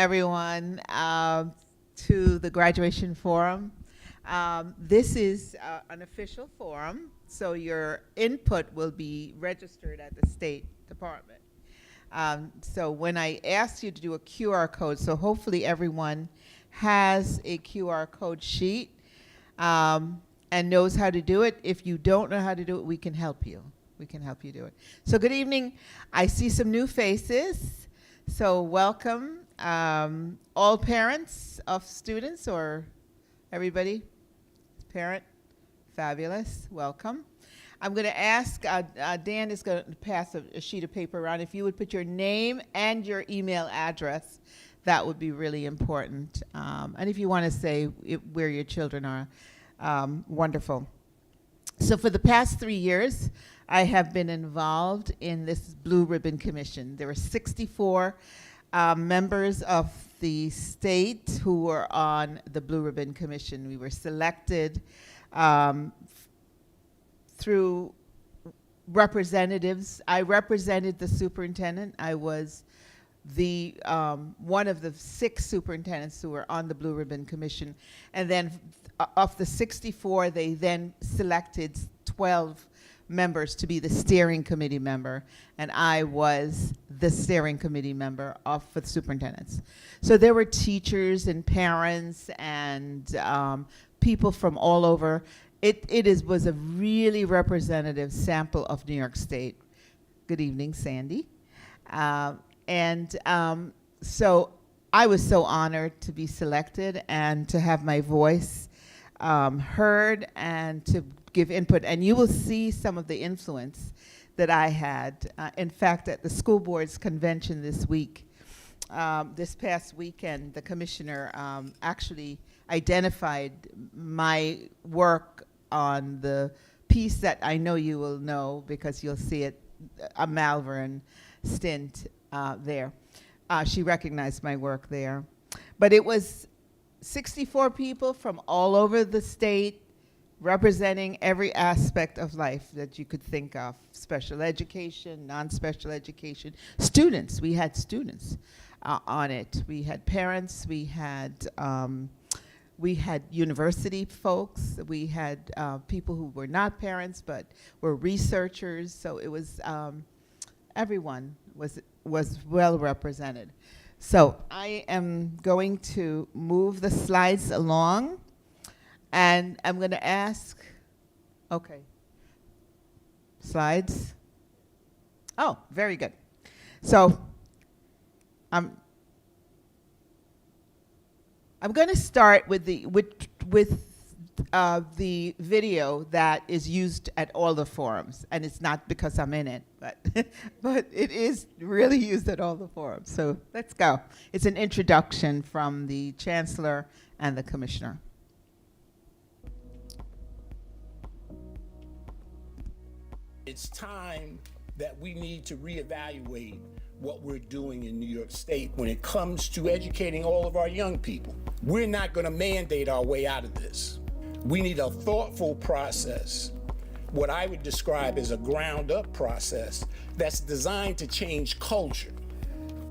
everyone to the graduation forum. This is an official forum, so your input will be registered at the State Department. So when I asked you to do a QR code, so hopefully everyone has a QR code sheet and knows how to do it. If you don't know how to do it, we can help you. We can help you do it. So good evening. I see some new faces. So welcome, all parents of students or everybody? Parent? Fabulous. Welcome. I'm going to ask, Dan is going to pass a sheet of paper around. If you would put your name and your email address, that would be really important. And if you want to say where your children are, wonderful. So for the past 3 years, I have been involved in this Blue Ribbon Commission. There were 64 members of the state who were on the Blue Ribbon Commission. We were selected through representatives. I represented the superintendent. I was the one of the 6 superintendents who were on the Blue Ribbon Commission. And then of the 64, they then selected 12 members to be the steering committee member, and I was the steering committee member for the superintendents. So there were teachers and parents and people from all over. It was a really representative sample of New York State. Good evening, Sandy. So I was so honored to be selected and to have my voice heard and to give input. And you will see some of the influence that I had. In fact, at the school board's convention this week, this past weekend, the commissioner actually identified my work on the piece that I know you will know because you'll see it, a Malverne stint there. She recognized my work there. But it was 64 people from all over the state representing every aspect of life that you could think of. Special education, non-special education. Students, we had students on it. We had parents, we had university folks, we had people who were not parents but were researchers. So it was, everyone was well represented. So I am going to move the slides along, and I'm going to ask, okay, slides. Oh, very good. So I'm going to start with the video that is used at all the forums, and it's not because I'm in it, but but it is really used at all the forums. So let's go. It's an introduction from the chancellor and the commissioner. It's time that we need to reevaluate what we're doing in New York State when it comes to educating all of our young people. We're not going to mandate our way out of this. We need a thoughtful process, what I would describe as a ground-up process that's designed to change culture.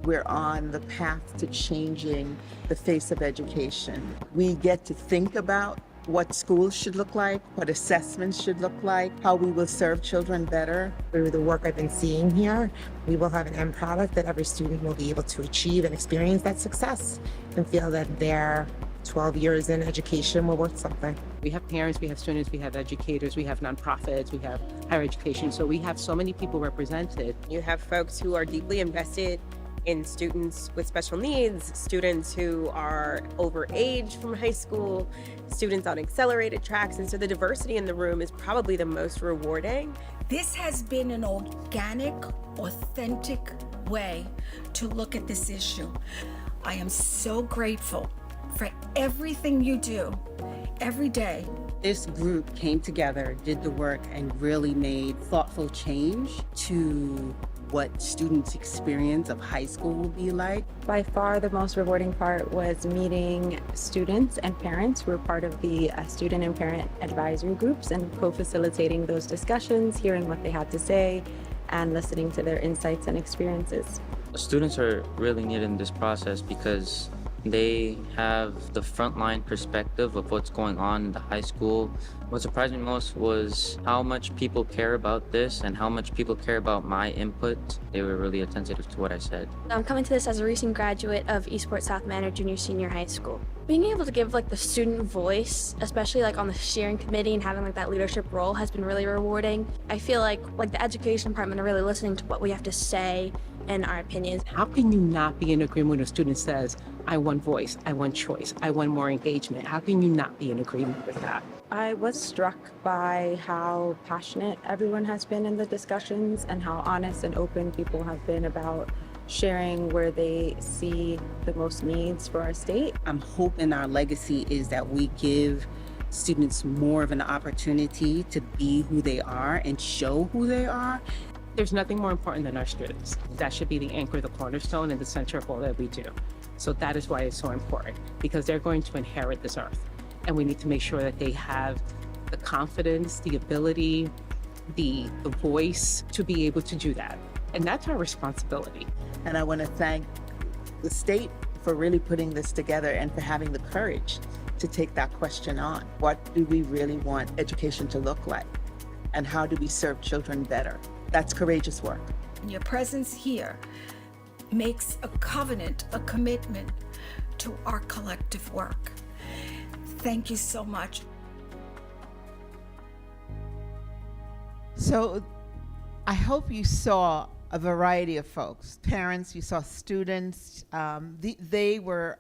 We're on the path to changing the face of education. We get to think about what schools should look like, what assessments should look like, how we will serve children better. Through the work I've been seeing here, we will have an end product that every student will be able to achieve and experience that success and feel that their 12 years in education were worth something. We have parents, we have students, we have educators, we have nonprofits, we have higher education. So we have so many people represented. You have folks who are deeply invested in students with special needs, students who are over age from high school, students on accelerated tracks. And so the diversity in the room is probably the most rewarding. This has been an organic, authentic way to look at this issue. I am so grateful for everything you do every day. This group came together, did the work, and really made thoughtful change to what students' experience of high school will be like. By far the most rewarding part was meeting students and parents who were part of the student and parent advisory groups and co-facilitating those discussions, hearing what they had to say, and listening to their insights and experiences. Students are really needed in this process because they have the frontline perspective of what's going on in the high school. What surprised me most was how much people care about this and how much people care about my input. They were really attentive to what I said. I'm coming to this as a recent graduate of Eastport South Manor Junior Senior High School. Being able to give the student voice, especially on the steering committee and having that leadership role has been really rewarding. I feel like the education department are really listening to what we have to say and our opinions. How can you not be in agreement when a student says, I want voice, I want choice, I want more engagement? How can you not be in agreement with that? I was struck by how passionate everyone has been in the discussions and how honest and open people have been about sharing where they see the most needs for our state. I'm hoping our legacy is that we give students more of an opportunity to be who they are and show who they are. There's nothing more important than our students. That should be the anchor, the cornerstone, and the center of all that we do. So that is why it's so important, because they're going to inherit this earth. And we need to make sure that they have the confidence, the ability, the voice to be able to do that. And that's our responsibility. And I want to thank the state for really putting this together and for having the courage to take that question on. What do we really want education to look like? And how do we serve children better? That's courageous work. Your presence here makes a covenant, a commitment to our collective work. Thank you so much. So I hope you saw a variety of folks, parents, you saw students. There were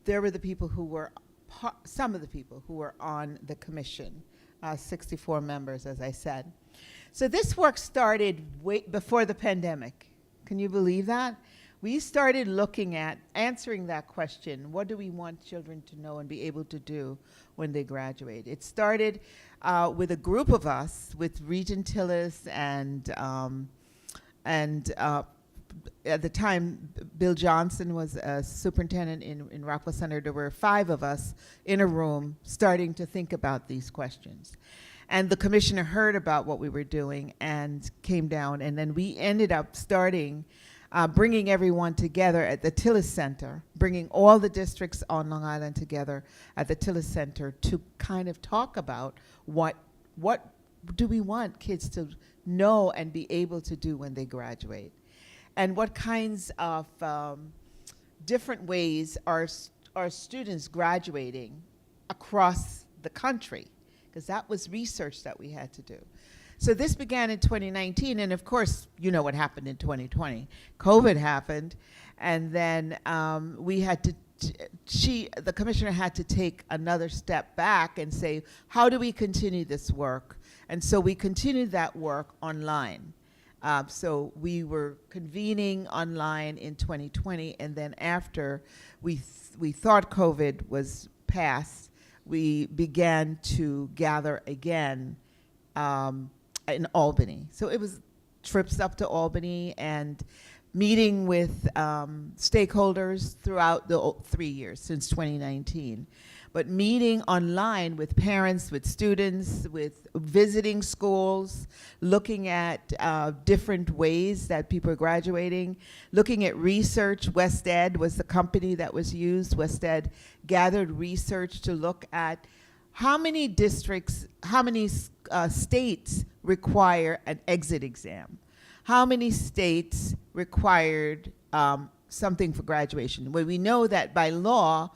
the people who were, some of the people who were on the commission, 64 members, as I said. So this work started way before the pandemic. Can you believe that? We started looking at answering that question, what do we want children to know and be able to do when they graduate? It started with a group of us, with Regent Tillis and at the time, Bill Johnson was a superintendent in Rockwell Center. There were 5 of us in a room starting to think about these questions. And the commissioner heard about what we were doing and came down, and then we ended up starting bringing everyone together at the Tillis Center, bringing all the districts on Long Island together at the Tillis Center to kind of talk about what do we want kids to know and be able to do when they graduate, and what kinds of different ways are students graduating across the country, because that was research that we had to do. So this began in 2019, and of course, you know what happened in 2020. COVID happened, and then we had to, the commissioner had to take another step back and say, how do we continue this work? And so we continued that work online. So we were convening online in 2020, and then after we thought COVID was past, we began to gather again in Albany. So it was trips up to Albany and meeting with stakeholders throughout the 3 years since 2019. But meeting online with parents, with students, with visiting schools, looking at different ways that people are graduating, looking at research. WestEd was the company that was used. WestEd gathered research to look at how many districts, how many states require an exit exam? How many states required something for graduation? Well, we know that by law,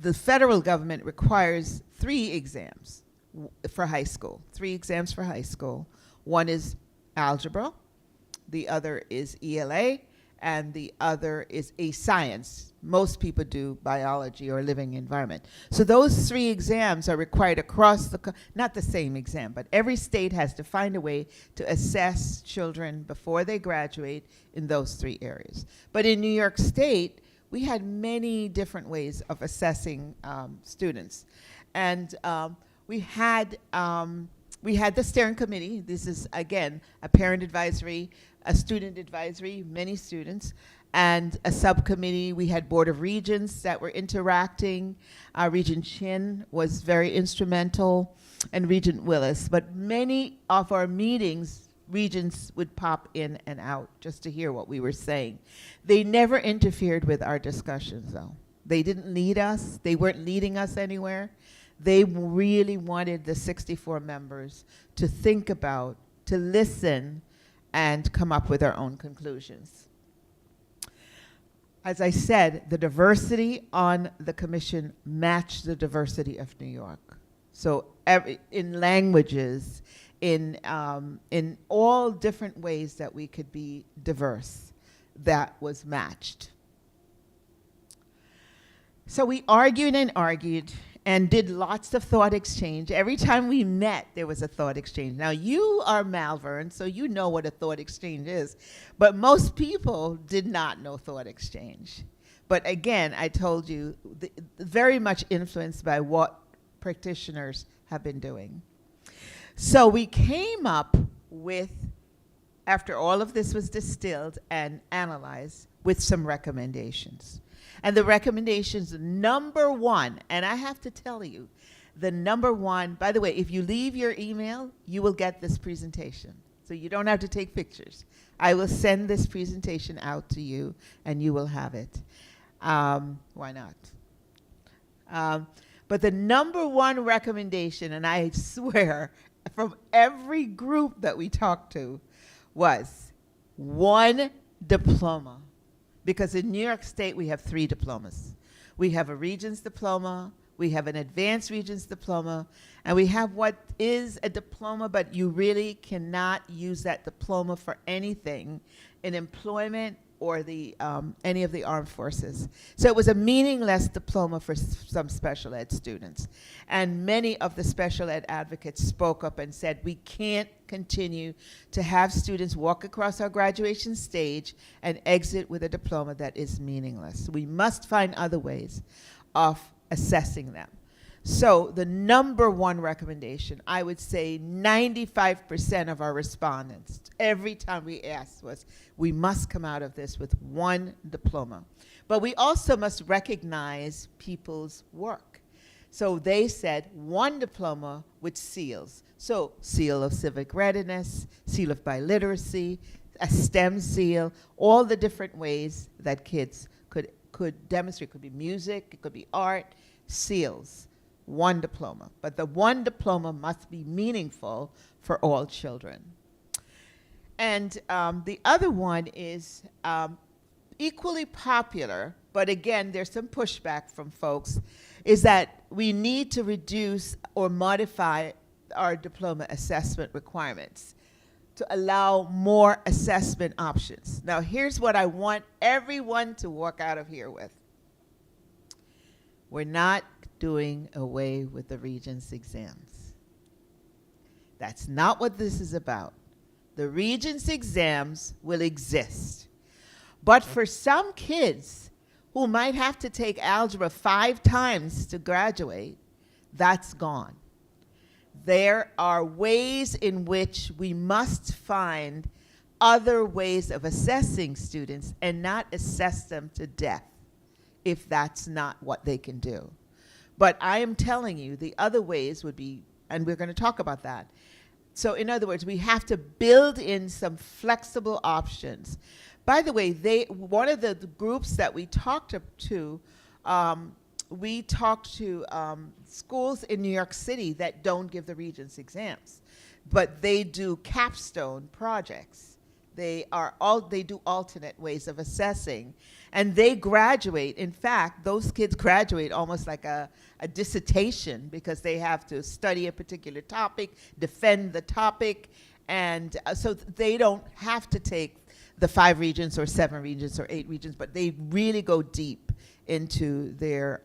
the federal government requires 3 exams for high school, 3 exams for high school. One is algebra, the other is ELA, and the other is a science. Most people do biology or living environment. So those 3 exams are required across the, not the same exam, but every state has to find a way to assess children before they graduate in those 3 areas. But in New York State, we had many different ways of assessing students. And we had the steering committee. This is, again, a parent advisory, a student advisory, many students, and a subcommittee. We had Board of Regents that were interacting. Regent Chin was very instrumental, and Regent Willis. But many of our meetings regents would pop in and out just to hear what we were saying. They never interfered with our discussions, though. They didn't lead us. They weren't leading us anywhere. They really wanted the 64 members to think about, to listen, and come up with their own conclusions. As I said, the diversity on the commission matched the diversity of New York. So in languages, in all different ways that we could be diverse, that was matched. So we argued and did lots of thought exchange. Every time we met, there was a thought exchange. Now, you are Malverne, so you know what a thought exchange is. But most people did not know thought exchange. But again, I told you, very much influenced by what practitioners have been doing. So we came up with, after all of this was distilled and analyzed, with some recommendations. And the recommendations, number one, and I have to tell you, the number one, by the way, if you leave your email, you will get this presentation. So you don't have to take pictures. I will send this presentation out to you, and you will have it. Why not? But the number one recommendation, and I swear, from every group that we talked to, was one diploma. Because in New York State, we have 3 diplomas. We have a Regents diploma, we have an Advanced Regents diploma, and we have what is a diploma, but you really cannot use that diploma for anything in employment or the any of the armed forces. So it was a meaningless diploma for some special ed students. And many of the special ed advocates spoke up and said, we can't continue to have students walk across our graduation stage and exit with a diploma that is meaningless. We must find other ways of assessing them. So the number one recommendation, I would say 95% of our respondents, every time we asked, was we must come out of this with one diploma. But we also must recognize people's work. So they said one diploma with seals. So seal of civic readiness, seal of biliteracy, a STEM seal, all the different ways that kids could demonstrate. It could be music, it could be art, seals. One diploma, but the one diploma must be meaningful for all children. And the other one is equally popular, but again, there's some pushback from folks, is that we need to reduce or modify our diploma assessment requirements to allow more assessment options. Now, here's what I want everyone to walk out of here with. We're not doing away with the Regents exams. That's not what this is about. The Regents exams will exist. But for some kids who might have to take algebra 5 times to graduate, that's gone. There are ways in which we must find other ways of assessing students and not assess them to death if that's not what they can do. But I am telling you, the other ways would be, and we're going to talk about that. So in other words, we have to build in some flexible options. By the way, one of the groups that we talked to schools in New York City that don't give the Regents exams, but they do capstone projects. They do alternate ways of assessing, and they graduate. In fact, those kids graduate almost like a dissertation, because they have to study a particular topic, defend the topic, and so they don't have to take the 5 Regents or 7 Regents or 8 Regents, but they really go deep into their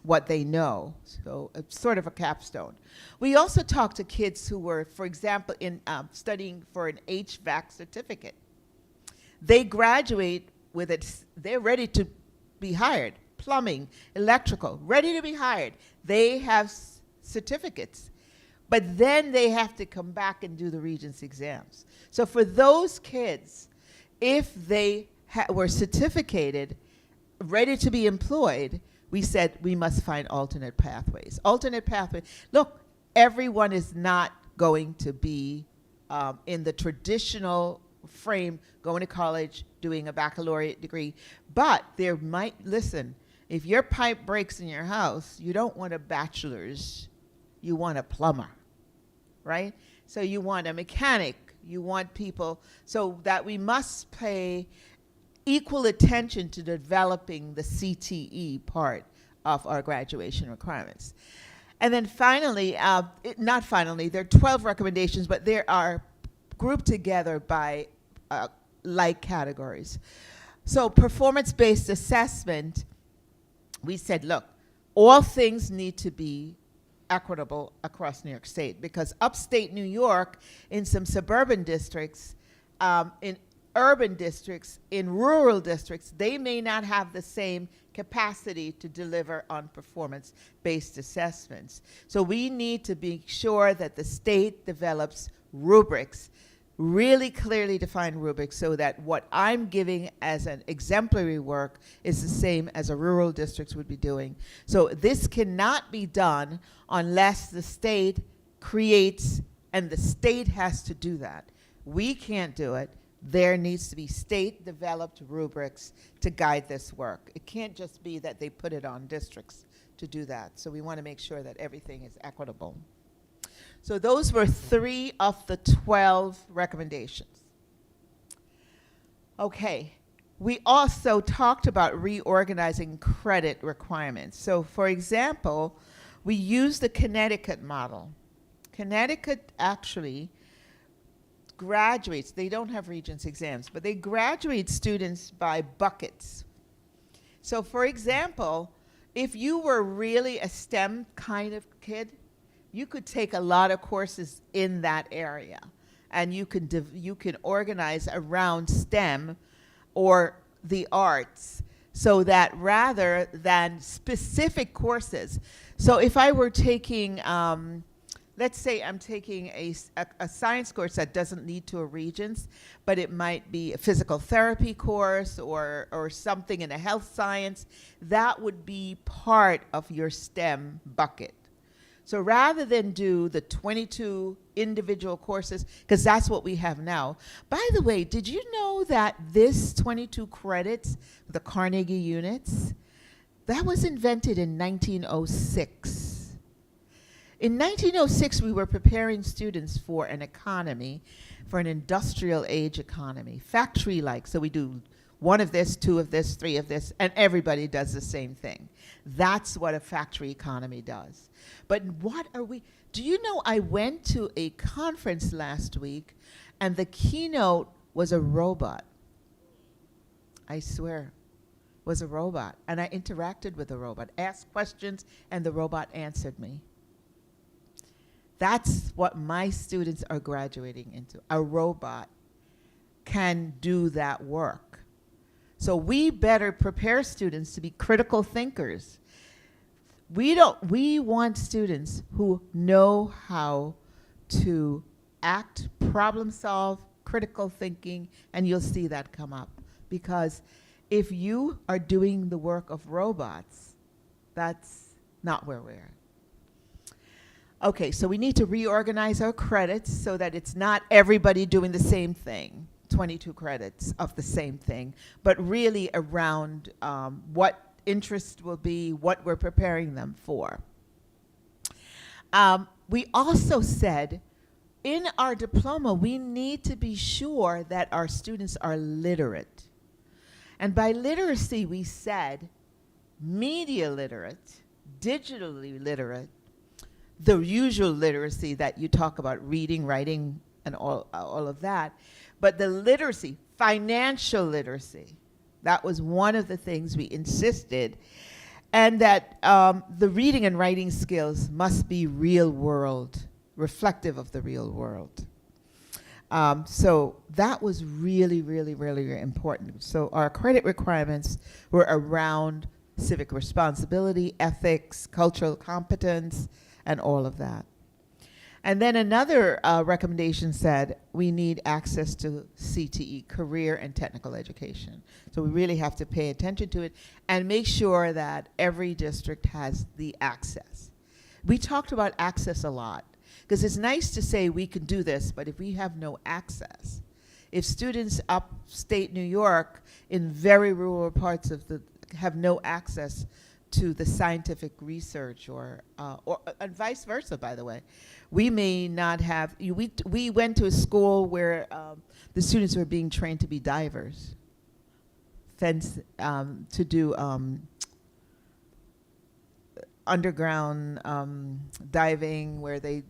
what they know. So it's sort of a capstone. We also talked to kids who were, for example, in studying for an HVAC certificate. They graduate with it, they're ready to be hired. Plumbing, electrical, ready to be hired. They have certificates. But then they have to come back and do the Regents exams. So for those kids, if they were certificated, ready to be employed, we said we must find alternate pathways. Alternate pathways. Look, everyone is not going to be in the traditional frame, going to college, doing a baccalaureate degree. But there might, listen, if your pipe breaks in your house, you don't want a bachelor's, you want a plumber, right? So you want a mechanic, you want people, so that we must pay equal attention to developing the CTE part of our graduation requirements. And then finally, not finally, there are 12 recommendations, but there are grouped together by like categories. So performance-based assessment, we said, look, all things need to be equitable across New York State, because upstate New York, in some suburban districts, in urban districts, in rural districts, they may not have the same capacity to deliver on performance-based assessments. So we need to be sure that the state develops rubrics, really clearly defined rubrics, so that what I'm giving as an exemplary work is the same as a rural district would be doing. So this cannot be done unless the state creates, and the state has to do that. We can't do it. There needs to be state-developed rubrics to guide this work. It can't just be that they put it on districts to do that. So we want to make sure that everything is equitable. So those were 3 of the 12 recommendations. Okay, we also talked about reorganizing credit requirements. So for example, we used the Connecticut model. Connecticut actually graduates, they don't have Regents exams, but they graduate students by buckets. So for example, if you were really a STEM kind of kid, you could take a lot of courses in that area, and you can organize around STEM or the arts, so that rather than specific courses. So if I were taking, let's say I'm taking a science course that doesn't lead to a Regents, but it might be a physical therapy course or something in a health science, that would be part of your STEM bucket. So rather than do the 22 individual courses, because that's what we have now. By the way, did you know that this 22 credits, the Carnegie units, that was invented in 1906. In 1906, we were preparing students for an economy, for an industrial age economy, factory-like. So we do 1 of this, 2 of this, 3 of this, and everybody does the same thing. That's what a factory economy does. But what are we, do you know, I went to a conference last week and the keynote was a robot. I swear, was a robot. And I interacted with the robot, asked questions, and the robot answered me. That's what my students are graduating into. A robot can do that work. So we better prepare students to be critical thinkers. We want students who know how to act, problem solve, critical thinking, and you'll see that come up. Because if you are doing the work of robots, that's not where we're at. Okay, so we need to reorganize our credits so that it's not everybody doing the same thing, 22 credits of the same thing, but really around what interest will be, what we're preparing them for. We also said in our diploma, we need to be sure that our students are literate. And by literacy, we said media literate, digitally literate, the usual literacy that you talk about, reading, writing, and all of that. But the literacy, financial literacy, that was one of the things we insisted. And that the reading and writing skills must be real world, reflective of the real world. So that was really, really, really important. So our credit requirements were around civic responsibility, ethics, cultural competence, and all of that. And then another recommendation said we need access to CTE, career and technical education. So we really have to pay attention to it and make sure that every district has the access. We talked about access a lot Because it's nice to say we can do this, but if we have no access, if students upstate New York in very rural parts of the have no access to the scientific research, or and vice versa, by the way, we may not have. We went to a school where the students were being trained to be divers, to do underground diving, where they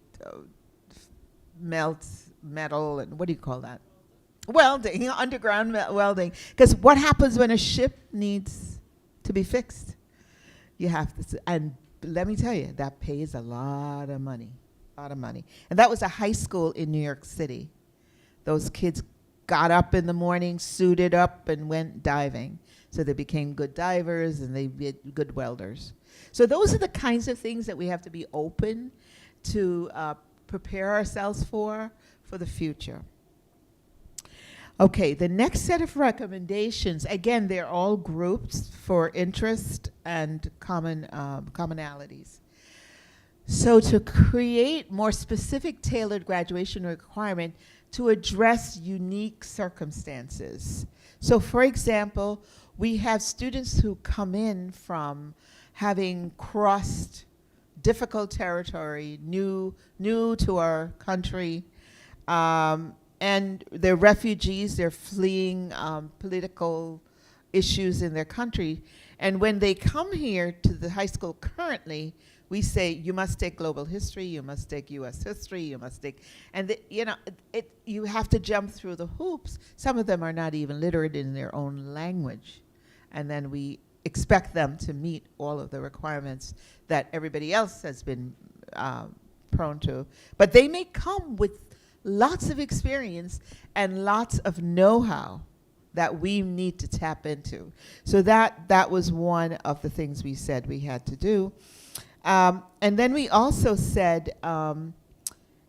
melt metal, and what do you call that? Welding, underground welding. Because what happens when a ship needs to be fixed? You have to, and let me tell you, that pays a lot of money, And that was a high school in New York City. Those kids got up in the morning, suited up, and went diving. So they became good divers, and they be good welders. So those are the kinds of things that we have to be open to prepare ourselves for the future. Okay, the next set of recommendations, again, they're all grouped for interest and commonalities. So to create more specific tailored graduation requirement to address unique circumstances. So for example, we have students who come in from having crossed difficult territory, new to our country, and they're refugees, they're fleeing political issues in their country. And when they come here to the high school currently, we say, you must take global history, you must take US history, you must take, and you have to jump through the hoops. Some of them are not even literate in their own language. And then we expect them to meet all of the requirements that everybody else has been prone to. But they may come with lots of experience and lots of know-how that we need to tap into. So that was one of the things we said we had to do. And then we also said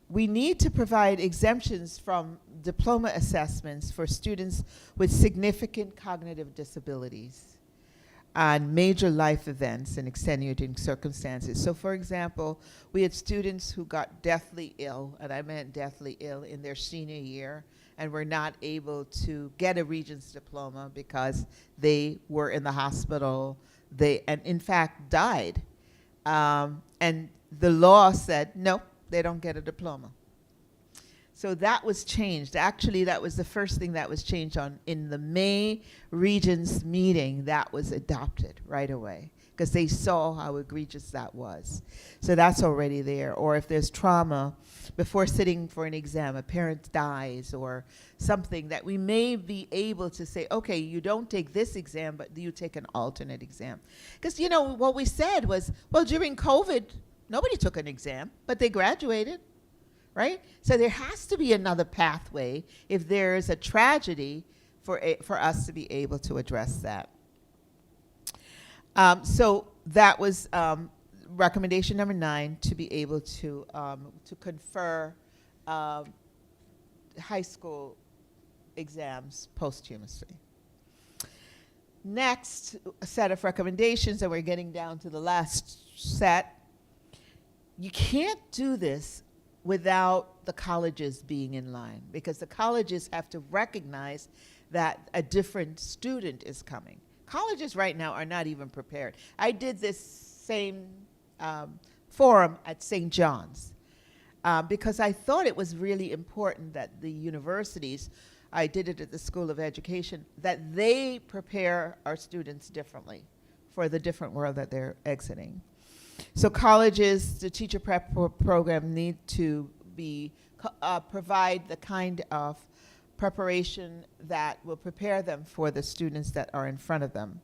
we need to provide exemptions from diploma assessments for students with significant cognitive disabilities on major life events and extenuating circumstances. So for example, we had students who got deathly ill, and I meant deathly ill, in their senior year, and were not able to get a Regents diploma because they were in the hospital, and in fact died. And the law said, no, they don't get a diploma. So that was changed. Actually, that was the first thing that was changed in the May Regents meeting. That was adopted right away because they saw how egregious that was. So that's already there. Or if there's trauma before sitting for an exam, a parent dies or something, that we may be able to say, okay, you don't take this exam, but you take an alternate exam. Because, what we said was, well, during COVID, nobody took an exam, but they graduated. Right? So there has to be another pathway if there is a tragedy for us to be able to address that. So that was recommendation number 9, to be able to confer high school exams posthumously. Next set of recommendations, and we're getting down to the last set. You can't do this without the colleges being in line, because the colleges have to recognize that a different student is coming. Colleges right now are not even prepared. I did this same forum at St. John's because I thought it was really important that the universities, I did it at the School of Education, that they prepare our students differently for the different world that they're exiting. So colleges, the teacher prep program need to provide the kind of preparation that will prepare them for the students that are in front of them.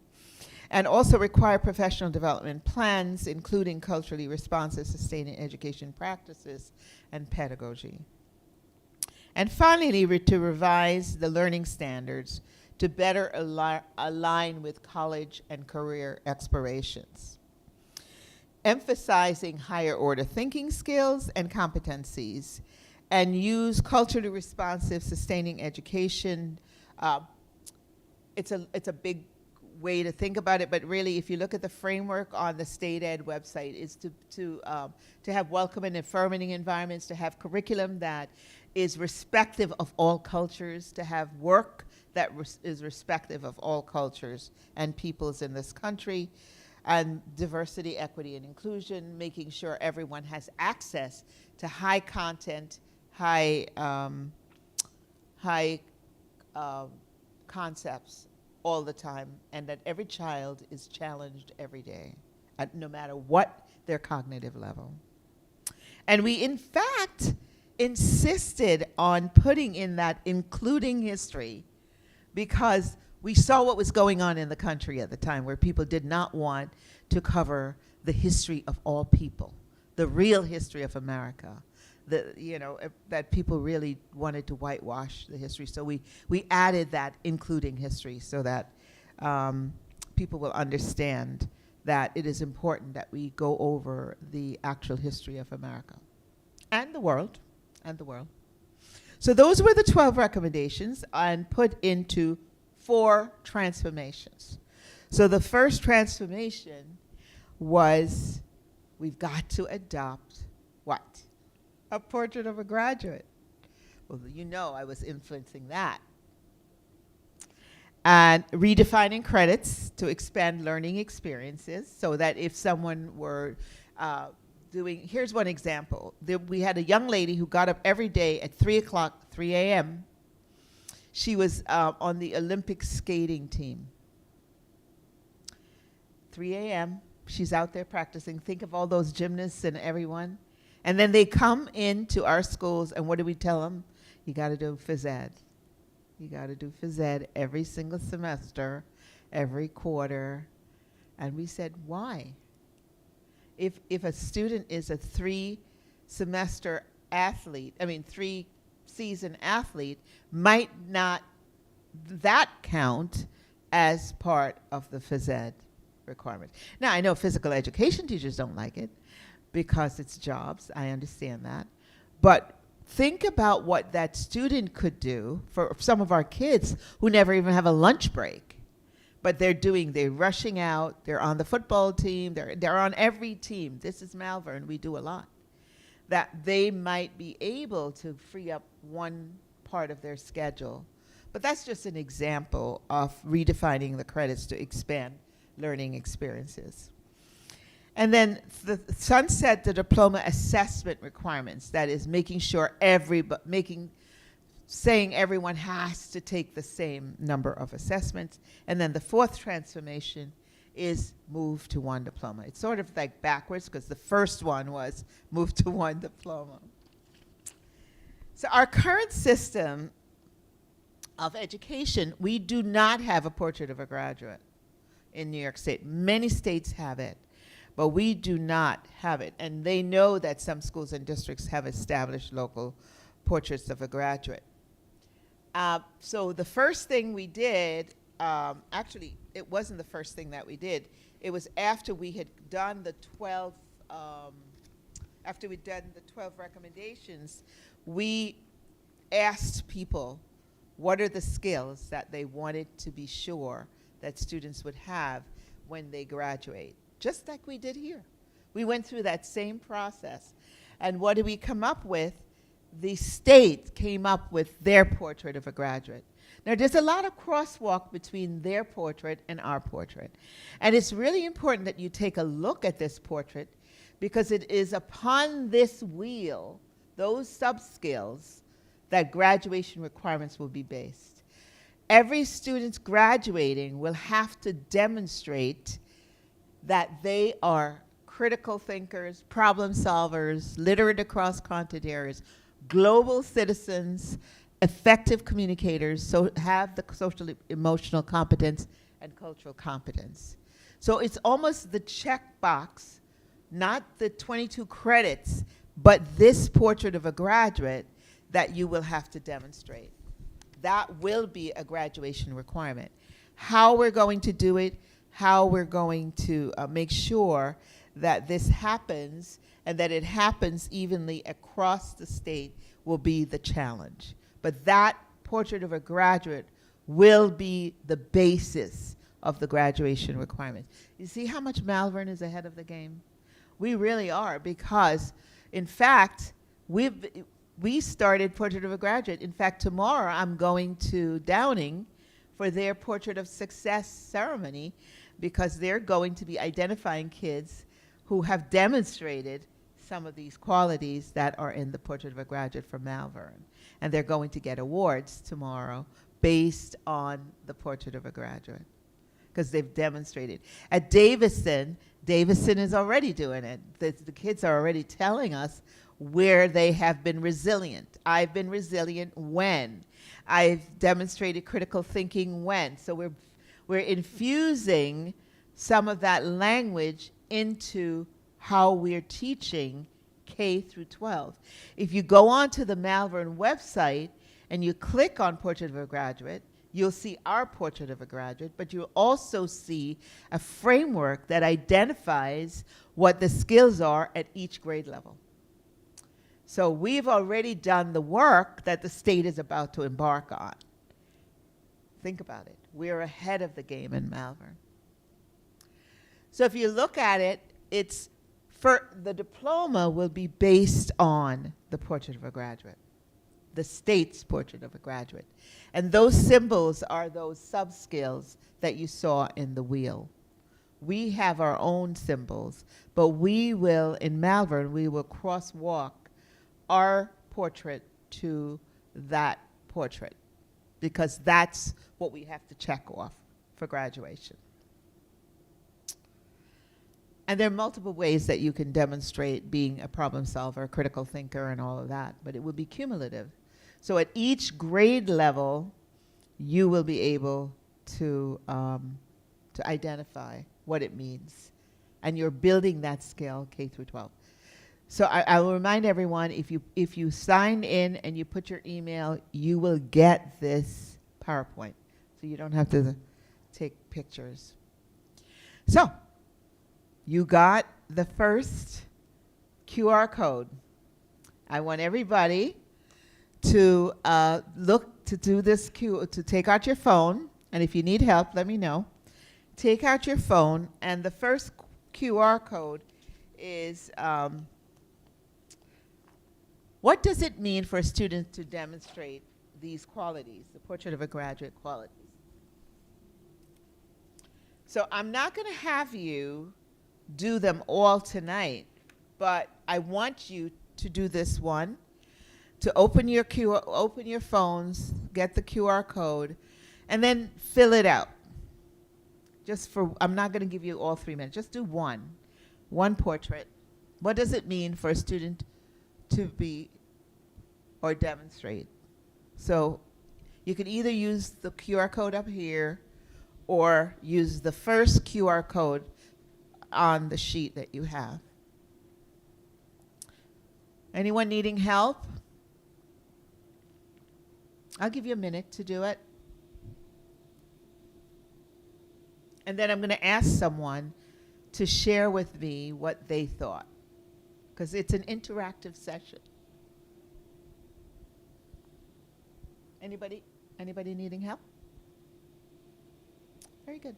And also require professional development plans, including culturally responsive, sustaining education practices and pedagogy. And finally, to revise the learning standards to better align with college and career aspirations, emphasizing higher order thinking skills and competencies, and use culturally responsive sustaining education. It's a big way to think about it, but really, if you look at the framework on the state ed website, is to have welcoming and affirming environments, to have curriculum that is respective of all cultures, to have work that is respective of all cultures and peoples in this country, and diversity, equity, and inclusion, making sure everyone has access to high content, high concepts all the time, and that every child is challenged every day, no matter what their cognitive level. And we, in fact, insisted on putting in that including history because we saw what was going on in the country at the time, where people did not want to cover the history of all people, the real history of America. That people really wanted to whitewash the history. So we added that including history so that people will understand that it is important that we go over the actual history of America and the world. So those were the 12 recommendations and put into 4 transformations. So the first transformation was we've got to adopt what? A portrait of a graduate. Well, I was influencing that. And redefining credits to expand learning experiences so that if someone were here's one example. We had a young lady who got up every day at 3 a.m. She was on the Olympic skating team. 3 a.m., she's out there practicing. Think of all those gymnasts and everyone. And then they come into our schools, and what do we tell them? You got to do phys ed. You got to do phys ed every single semester, every quarter. And we said, why? If a student is a 3-season athlete, might not that count as part of the phys ed requirement? Now, I know physical education teachers don't like it because it's jobs. I understand that. But think about what that student could do for some of our kids who never even have a lunch break. But they're rushing out, they're on the football team, they're on every team. This is Malverne, we do a lot. That they might be able to free up one part of their schedule. But that's just an example of redefining the credits to expand learning experiences. And then sunset the diploma assessment requirements. That is making sure saying everyone has to take the same number of assessments. And then the 4th transformation is move to 1 diploma. It's sort of like backwards because the first one was move to 1 diploma. So our current system of education, we do not have a portrait of a graduate in New York State. Many states have it, but we do not have it. And they know that some schools and districts have established local portraits of a graduate. So the first thing we did, actually, it wasn't the first thing that we did. It was after we had done the 12 recommendations, we asked people what are the skills that they wanted to be sure that students would have when they graduate, just like we did here. We went through that same process. And what did we come up with? The state came up with their portrait of a graduate. Now, there's a lot of crosswalk between their portrait and our portrait. And it's really important that you take a look at this portrait because it is upon this wheel, those sub-skills, that graduation requirements will be based. Every student graduating will have to demonstrate that they are critical thinkers, problem solvers, literate across content areas, global citizens, effective communicators, so have the social emotional competence and cultural competence. So it's almost the checkbox, not the 22 credits, but this portrait of a graduate that you will have to demonstrate. That will be a graduation requirement. How we're going to do it, how we're going to make sure that this happens and that it happens evenly across the state will be the challenge. But that portrait of a graduate will be the basis of the graduation requirements. You see how much Malverne is ahead of the game? We really are, because, in fact, we started Portrait of a Graduate. In fact, tomorrow I'm going to Downing for their Portrait of Success ceremony, because they're going to be identifying kids who have demonstrated some of these qualities that are in the Portrait of a Graduate from Malverne. And they're going to get awards tomorrow based on the Portrait of a Graduate, because they've demonstrated. At Davison is already doing it. The kids are already telling us where they have been resilient. I've been resilient when. I've demonstrated critical thinking when. So we're infusing some of that language into how we're teaching K through 12. If you go onto the Malverne website and you click on Portrait of a Graduate, you'll see our Portrait of a Graduate, but you'll also see a framework that identifies what the skills are at each grade level. So we've already done the work that the state is about to embark on. Think about it. We're ahead of the game in Malverne. So if you look at it, the diploma will be based on the Portrait of a Graduate, the state's Portrait of a Graduate. And those symbols are those sub-skills that you saw in the wheel. We have our own symbols, but we will, in Malverne, we will crosswalk our portrait to that portrait, because that's what we have to check off for graduation. And there are multiple ways that you can demonstrate being a problem solver, a critical thinker, and all of that, but it will be cumulative. So at each grade level, you will be able to identify what it means. And you're building that skill K through 12. So I will remind everyone, if you sign in and you put your email, you will get this PowerPoint. So you don't have to take pictures. So you got the first QR code. I want everybody to to take out your phone, and if you need help, let me know. Take out your phone, and the first QR code is, what does it mean for a student to demonstrate these qualities, the Portrait of a Graduate qualities? So I'm not going to have you do them all tonight, but I want you to do this one, to open your phones, get the QR code, and then fill it out. I'm not going to give you all 3 minutes. Just do one portrait. What does it mean for a student to be or demonstrate? So you can either use the QR code up here or use the first QR code on the sheet that you have. Anyone needing help? I'll give you a minute to do it. And then I'm going to ask someone to share with me what they thought, because it's an interactive session. Anybody needing help? Very good.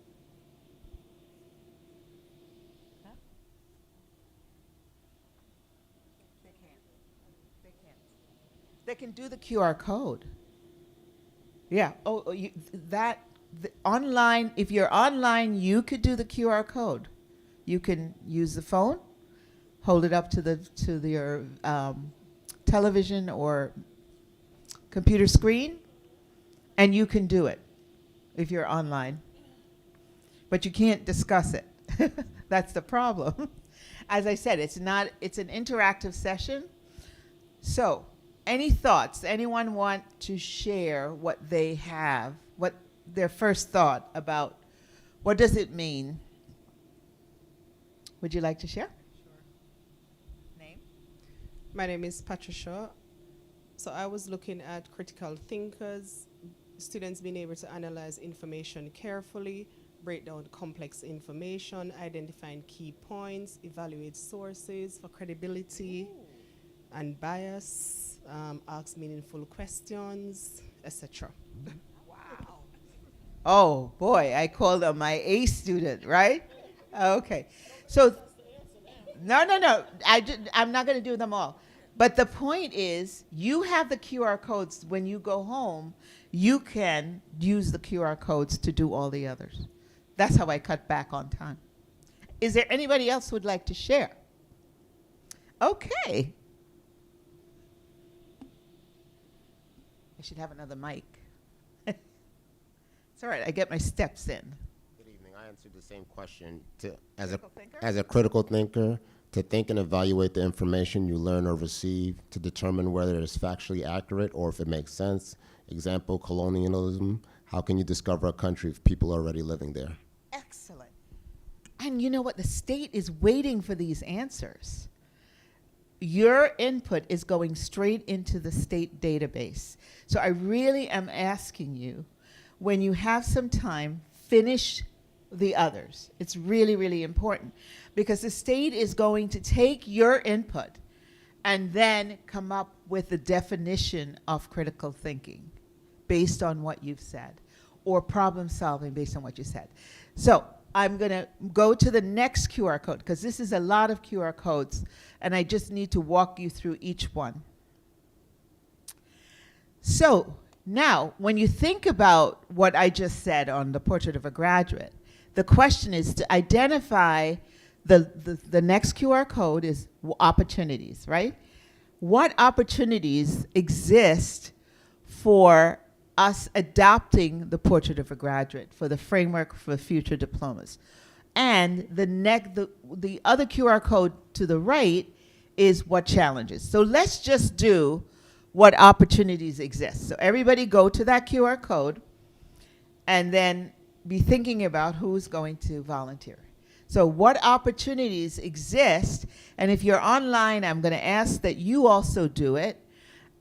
Huh? They can't. They can do the QR code. Yeah. Online, if you're online, you could do the QR code. You can use the phone, hold it up to your television or computer screen, and you can do it if you're online. But you can't discuss it. That's the problem. As I said, it's an interactive session. So, any thoughts? Anyone want to share what they have, what their first thought about what does it mean? Would you like to share? Sure. Name? My name is Patricia. So I was looking at critical thinkers, students being able to analyze information carefully, break down complex information, identifying key points, evaluate sources for credibility and bias, ask meaningful questions, etc. Oh boy, I called on my A student, right? Okay. So no. I'm not going to do them all. But the point is, you have the QR codes. When you go home, you can use the QR codes to do all the others. That's how I cut back on time. Is there anybody else who would like to share? Okay. I should have another mic. It's all right. I get my steps in. Good evening. I answered the same question as a critical thinker, to think and evaluate the information you learn or receive to determine whether it's factually accurate or if it makes sense. Example, colonialism. How can you discover a country if people are already living there? Excellent. And you know what? The state is waiting for these answers. Your input is going straight into the state database. So I really am asking you, when you have some time, finish the others. It's really, really important, because the state is going to take your input and then come up with the definition of critical thinking based on what you've said, or problem solving based on what you said. So I'm going to go to the next QR code, because this is a lot of QR codes, and I just need to walk you through each one. So now, when you think about what I just said on the portrait of a graduate, the question is to identify the next QR code is opportunities, right? What opportunities exist for us adopting the portrait of a graduate, for the framework for future diplomas? And the other QR code to the right is what challenges. So let's just do what opportunities exist. So everybody go to that QR code and then be thinking about who's going to volunteer. So what opportunities exist? And if you're online, I'm going to ask that you also do it.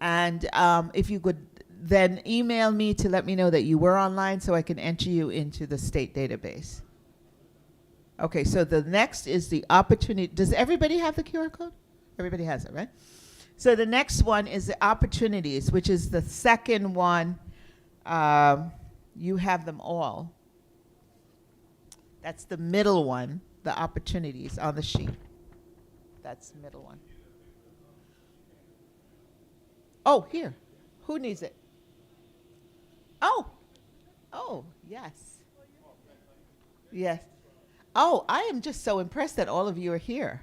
And if you could then email me to let me know that you were online so I can enter you into the state database. Okay, so the next is the opportunity. Does everybody have the QR code? Everybody has it, right? So the next one is the opportunities, which is the second one. You have them all. That's the middle one, the opportunities on the sheet. That's the middle one. Oh, here. Who needs it? Oh, yes. Yes. Oh, I am just so impressed that all of you are here.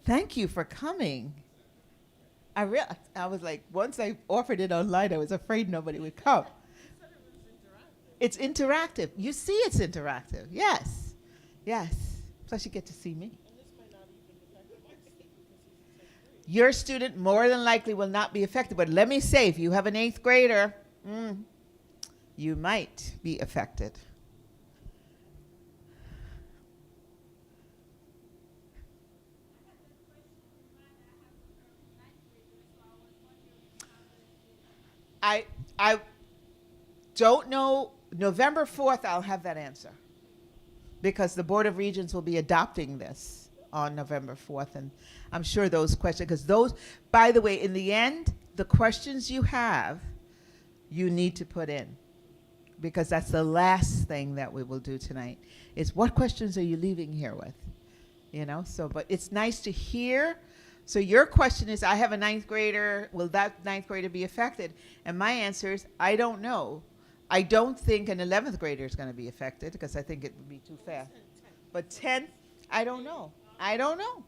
Thank you for coming. I was like, once I offered it online, I was afraid nobody would come. It's interactive. You see it's interactive. Yes. Yes. Plus you get to see me. Your student more than likely will not be affected. But let me say, if you have an 8th grader, you might be affected. I don't know. November 4th, I'll have that answer, because the Board of Regents will be adopting this on November 4th. And I'm sure those questions, because those, by the way, in the end, the questions you have, you need to put in, because that's the last thing that we will do tonight, is what questions are you leaving here with? You know, so, but it's nice to hear. So your question is, I have a 9th grader, will that 9th grader be affected? And my answer is, I don't know. I don't think an 11th grader is going to be affected, because I think it would be too fast. But 10th, I don't know. I don't know.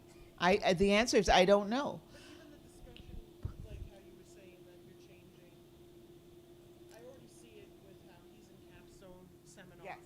The answer is I don't know. But even the discussion, like how you were saying that you're changing, I already see it with how he's in capstone seminar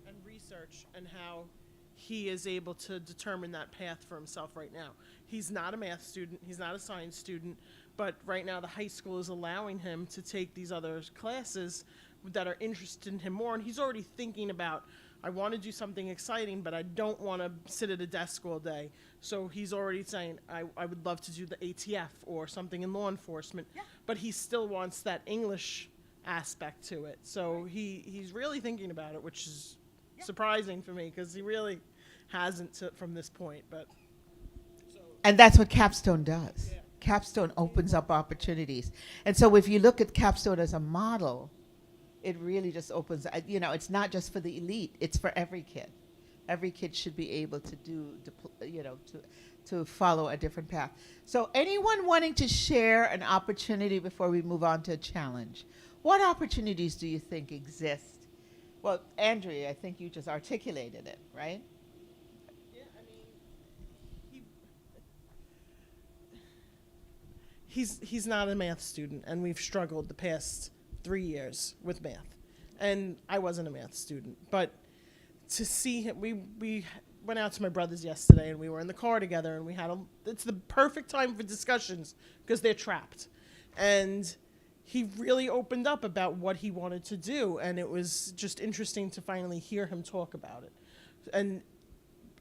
and research, and how he is able to determine that path for himself right now. He's not a math student, he's not a science student, but right now the high school is allowing him to take these other classes that are interested in him more, and he's already thinking about, I want to do something exciting, but I don't want to sit at a desk all day. So he's already saying, I would love to do the ATF or something in law enforcement, but he still wants that English aspect to it. So he's really thinking about it, which is surprising for me, because he really hasn't from this point. But and that's what Capstone does. Yeah. Capstone opens up opportunities. And so if you look at Capstone as a model, it really just opens, you know, it's not just for the elite, it's for every kid. Every kid should be able to you know, to follow a different path. So anyone wanting to share an opportunity before we move on to a challenge? What opportunities do you think exist? Well, Andrea, I think you just articulated it, right? Yeah, I mean, he's not a math student, and we've struggled the past 3 years with math. And I wasn't a math student, but to see him, we went out to my brother's yesterday, and we were in the car together, and we had it's the perfect time for discussions because they're trapped. And he really opened up about what he wanted to do, and it was just interesting to finally hear him talk about it. And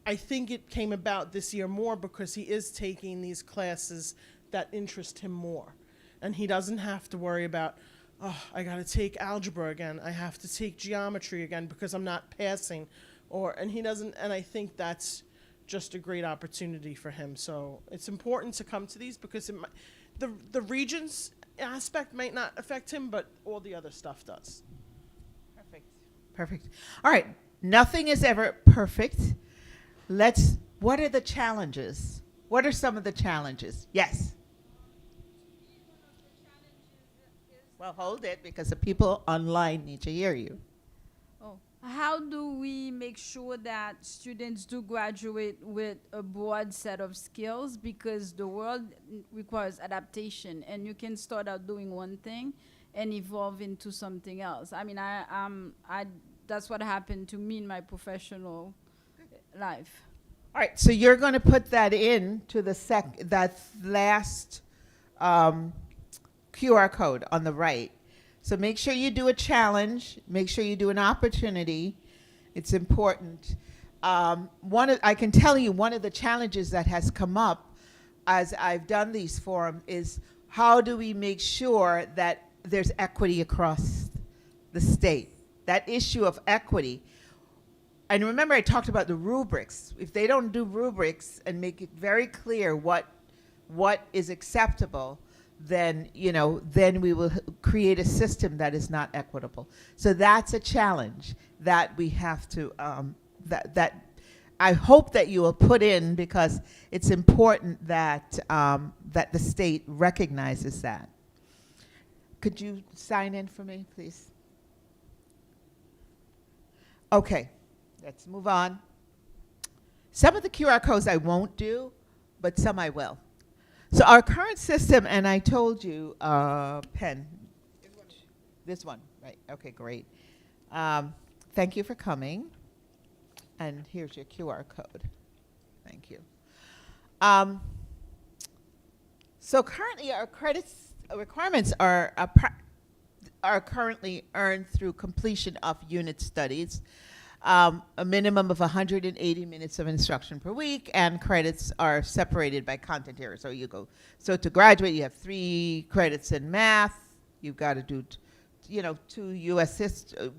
I think it came about this year more because he is taking these classes that interest him more. And he doesn't have to worry about, oh, I got to take algebra again. I have to take geometry again because I'm not passing. And he doesn't, and I think that's just a great opportunity for him. So it's important to come to these because the Regents aspect might not affect him, but all the other stuff does. Perfect. All right. Nothing is ever perfect. What are the challenges? What are some of the challenges? Yes. Well, hold it because the people online need to hear you. How do we make sure that students do graduate with a broad set of skills? Because the world requires adaptation, and you can start out doing one thing and evolve into something else. I mean, that's what happened to me in my professional life. All right, so you're going to put that in to that last QR code on the right. So make sure you do a challenge. Make sure you do an opportunity. It's important. I can tell you one of the challenges that has come up as I've done these forums is how do we make sure that there's equity across the state? That issue of equity. And remember, I talked about the rubrics. If they don't do rubrics and make it very clear what is acceptable, then we will create a system that is not equitable. So that's a challenge that we have to, that I hope that you will put in because it's important that, that the state recognizes that. Could you sign in for me, please? Okay, let's move on. Some of the QR codes I won't do, but some I will. So our current system, and I told you, Penn, this one, right? Okay, great. Thank you for coming. And here's your QR code. Thank you. So currently our credits requirements are currently earned through completion of unit studies. A minimum of 180 minutes of instruction per week, and credits are separated by content area. So to graduate, you have 3 credits in math. You've got to do, 2 U.S. history,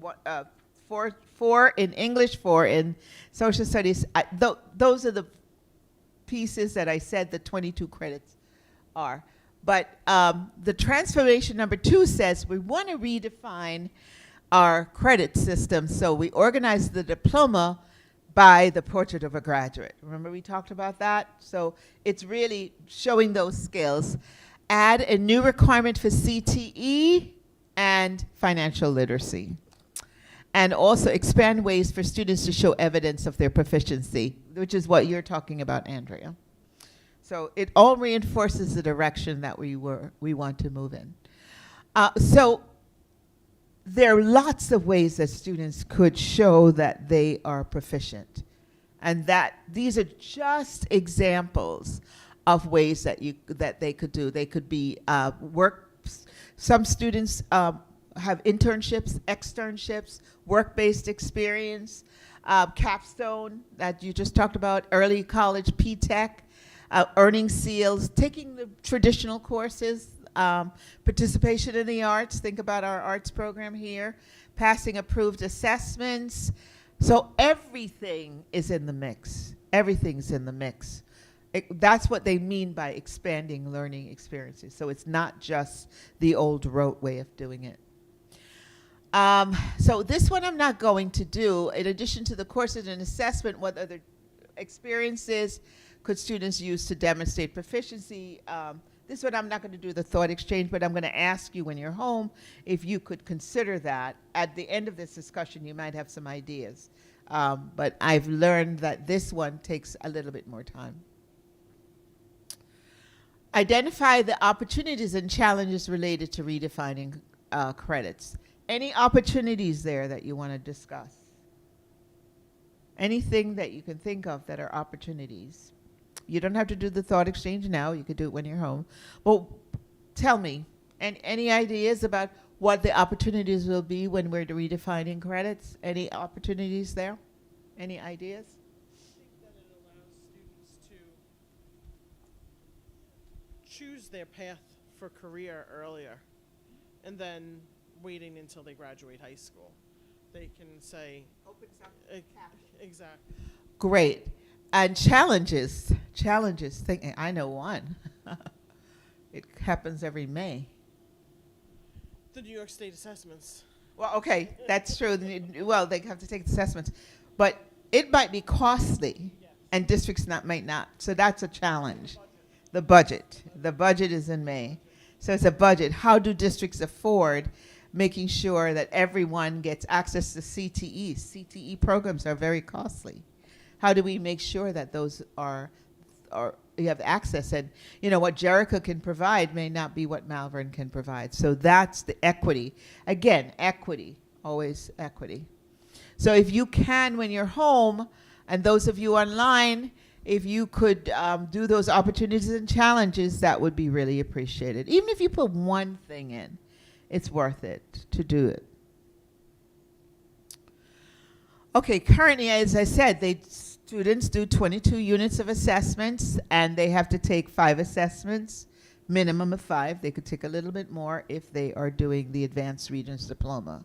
4 in English, 4 in social studies. Those are the pieces that I said the 22 credits are. But the transformation number 2 says we want to redefine our credit system. So we organize the diploma by the portrait of a graduate. Remember we talked about that? So it's really showing those skills. Add a new requirement for CTE and financial literacy. And also expand ways for students to show evidence of their proficiency, which is what you're talking about, Andrea. So it all reinforces the direction that we want to move in. So there are lots of ways that students could show that they are proficient, and that these are just examples of ways that they could do. They could be some students have internships, externships, work-based experience, capstone that you just talked about, early college P-Tech, earning seals, taking the traditional courses, participation in the arts. Think about our arts program here, passing approved assessments. So everything is in the mix. Everything's in the mix. That's what they mean by expanding learning experiences. So it's not just the old rote way of doing it. So this one I'm not going to do. In addition to the courses and assessment, what other experiences could students use to demonstrate proficiency? This one I'm not going to do the thought exchange, but I'm going to ask you when you're home if you could consider that. At the end of this discussion, you might have some ideas. But I've learned that this one takes a little bit more time. Identify the opportunities and challenges related to redefining credits. Any opportunities there that you want to discuss? Anything that you can think of that are opportunities? You don't have to do the thought exchange now. You could do it when you're home. Well, tell me, any ideas about what the opportunities will be when we're redefining credits? Any opportunities there? Any ideas? I think that it allows students to choose their path for career earlier, and then waiting until they graduate high school. They can say, opens up exactly. Great. And challenges. I know one. It happens every May. The New York State assessments. Well, okay, that's true. Well, they have to take assessments, but it might be costly, and districts might not. So that's a challenge. The budget is in May, so it's a budget. How do districts afford making sure that everyone gets access to CTE? CTE programs are very costly. How do we make sure that those are you have access? And what Jericho can provide may not be what Malverne can provide. So that's the equity. Again, equity, always equity. So if you can, when you're home, and those of you online, if you could do those opportunities and challenges, that would be really appreciated. Even if you put one thing in, it's worth it to do it. Okay, currently, as I said, students do 22 units of assessments, and they have to take 5 assessments, minimum of 5. They could take a little bit more if they are doing the Advanced Regents Diploma.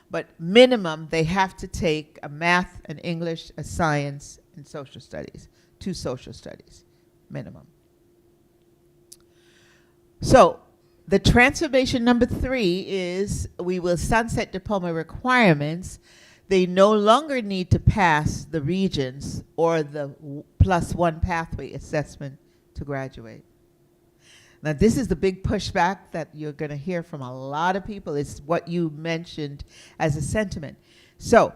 But minimum, they have to take a math, an English, a science, and social studies. 2 social studies, minimum. So the transformation number 3 is we will sunset diploma requirements. They no longer need to pass the Regents or the +1 pathway assessment to graduate. Now, this is the big pushback that you're going to hear from a lot of people. It's what you mentioned as a sentiment. So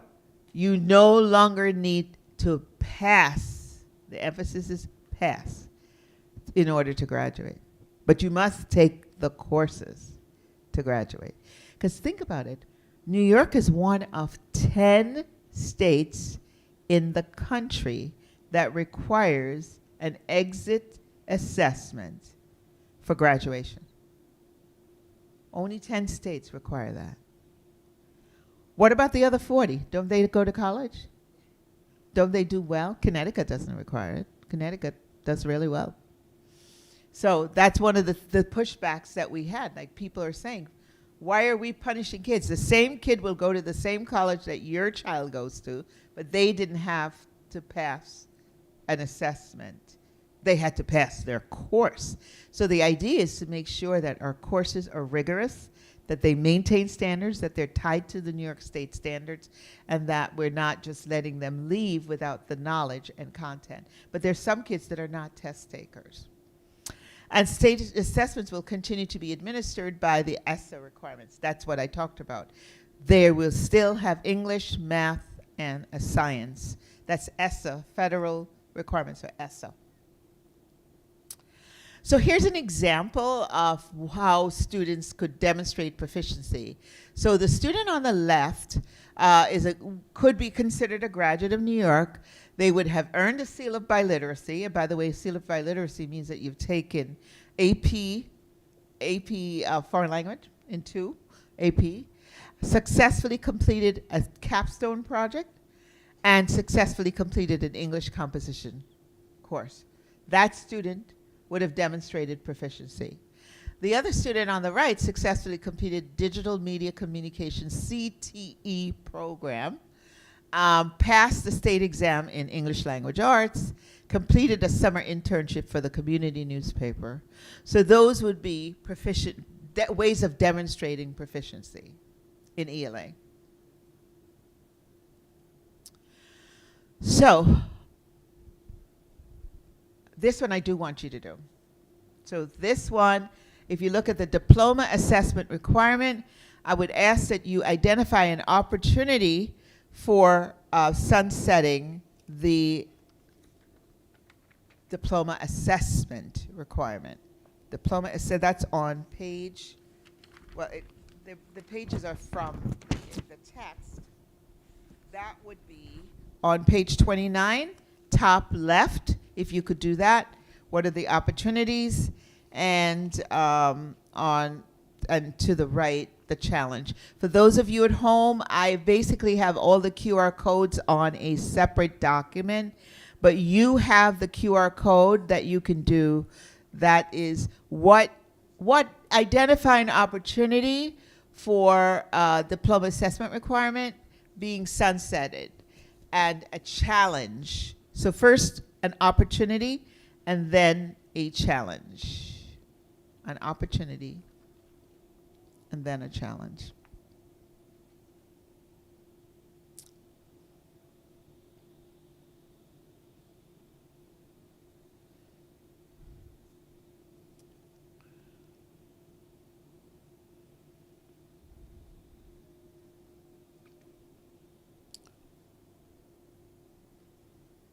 you no longer need to pass, the emphasis is pass, in order to graduate. But you must take the courses to graduate. Because think about it. New York is one of 10 states in the country that requires an exit assessment for graduation. Only 10 states require that. What about the other 40? Don't they go to college? Don't they do well? Connecticut doesn't require it. Connecticut does really well. So that's one of the pushbacks that we had. Like, people are saying, why are we punishing kids? The same kid will go to the same college that your child goes to, but they didn't have to pass an assessment. They had to pass their course. So the idea is to make sure that our courses are rigorous, that they maintain standards, that they're tied to the New York State standards, and that we're not just letting them leave without the knowledge and content. But there's some kids that are not test takers. And state assessments will continue to be administered by the ESSA requirements. That's what I talked about. They will still have English, math, and a science. That's ESSA, federal requirements for ESSA. So here's an example of how students could demonstrate proficiency. So the student on the left could be considered a graduate of New York. They would have earned a seal of biliteracy. And by the way, seal of biliteracy means that you've taken AP foreign language in 2, AP, successfully completed a capstone project, and successfully completed an English composition course. That student would have demonstrated proficiency. The other student on the right successfully completed Digital Media Communication CTE program, passed the state exam in English Language Arts, completed a summer internship for the community newspaper. So those would be proficient ways of demonstrating proficiency. in ELA. So, this one I do want you to do. So this one, if you look at the diploma assessment requirement, I would ask that you identify an opportunity for sunsetting the diploma assessment requirement. Diploma, so that's on page, well, the pages are from the text. That would be on page 29, top left, if you could do that. What are the opportunities? And and to the right, the challenge. For those of you at home, I basically have all the QR codes on a separate document, but you have the QR code that you can do. That is what identify an opportunity for diploma assessment requirement being sunsetted, and a challenge. So first an opportunity, and then a challenge. An opportunity, and then a challenge.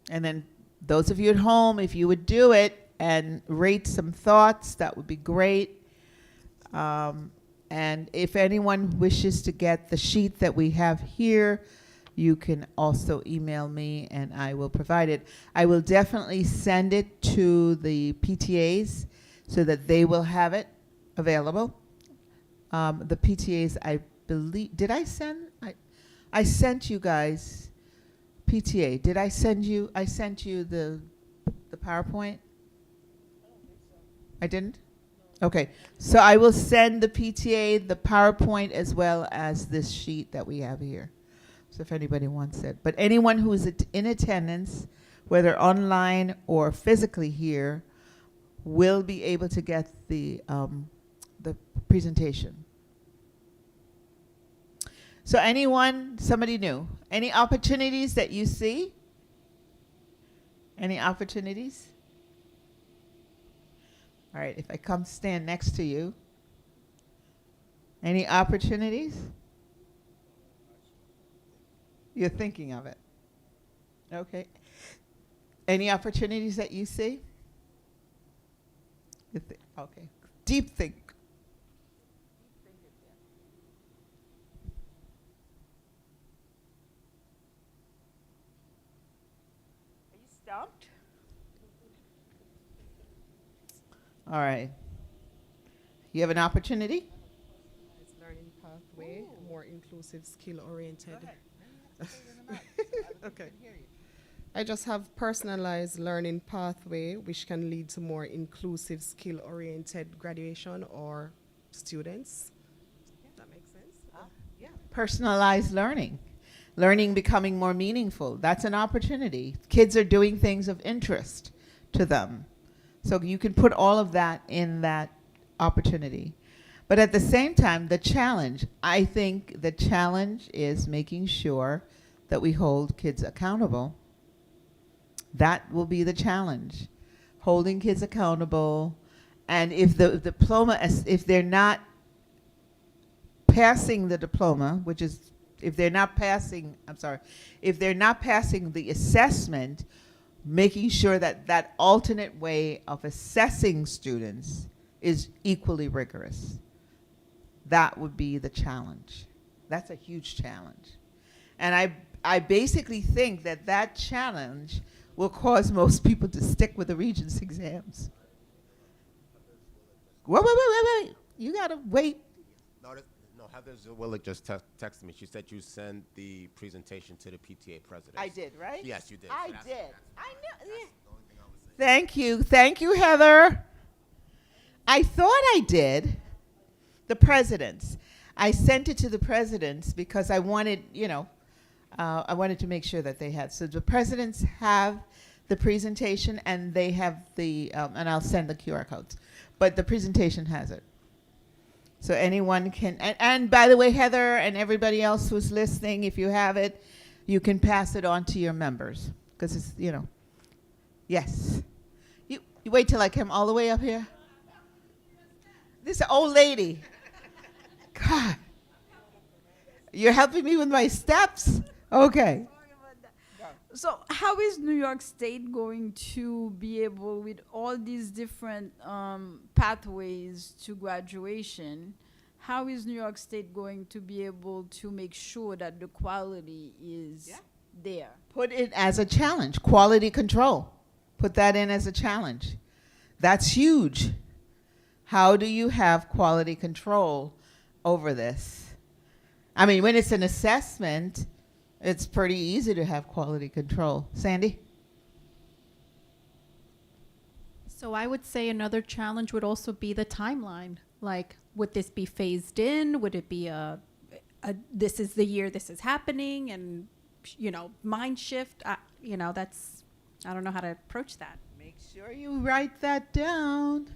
And then those of you at home, if you would do it and rate some thoughts, that would be great. And if anyone wishes to get the sheet that we have here, you can also email me and I will provide it. I will definitely send it to the PTAs so that they will have it available. The PTAs, I believe, did I send? I sent you guys, PTA, did I send you? I sent you the PowerPoint? I didn't? Okay, so I will send the PTA the PowerPoint as well as this sheet that we have here. So if anybody wants it. But anyone who is in attendance, whether online or physically here, will be able to get the presentation. So anyone, somebody new, any opportunities that you see? Any opportunities? All right, if I come stand next to you, any opportunities? You're thinking of it. Okay. Any opportunities that you see? Okay. Deep think. Are you stumped? All right. You have an opportunity? It's learning pathway, more inclusive, skill-oriented. Okay. I just have personalized learning pathway, which can lead to more inclusive, skill-oriented graduation or students. That makes sense? Yeah. Personalized learning. Learning becoming more meaningful. That's an opportunity. Kids are doing things of interest to them. So you can put all of that in that opportunity. But at the same time, the challenge, I think the challenge is making sure that we hold kids accountable. That will be the challenge. Holding kids accountable. And if the diploma, if they're not passing the diploma, which is, if they're not passing, if they're not passing the assessment, making sure that that alternate way of assessing students is equally rigorous. That would be the challenge. That's a huge challenge. And I basically think that that challenge will cause most people to stick with the Regents exams. Wait. You gotta wait. No, Heather Willick just texted me. She said you sent the presentation to the PTA president. I did, right? Yes, you did. I So did. I know. that's Yeah. the only thing I was saying. Thank you, Heather. I thought I did. The presidents. I sent it to the presidents because I wanted, I wanted to make sure that they had. So the presidents have the presentation and they have the, and I'll send the QR codes, but the presentation has it. So anyone can, and by the way, Heather and everybody else who's listening, if you have it, you can pass it on to your members, because it's, you know, yes. You wait till I come all the way up here. This old lady. God. You're helping me with my steps? Okay. So how is New York State going to be able, with all these different pathways to graduation, how is New York State going to be able to make sure that the quality is there? Put it as a challenge, quality control. Put that in as a challenge. That's huge. How do you have quality control over this? I mean, when it's an assessment, it's pretty easy to have quality control. Sandy? So I would say another challenge would also be the timeline. Like, would this be phased in? Would it be this is the year this is happening, and, you know, mind shift? You know, I don't know how to approach that. Make sure you write that down.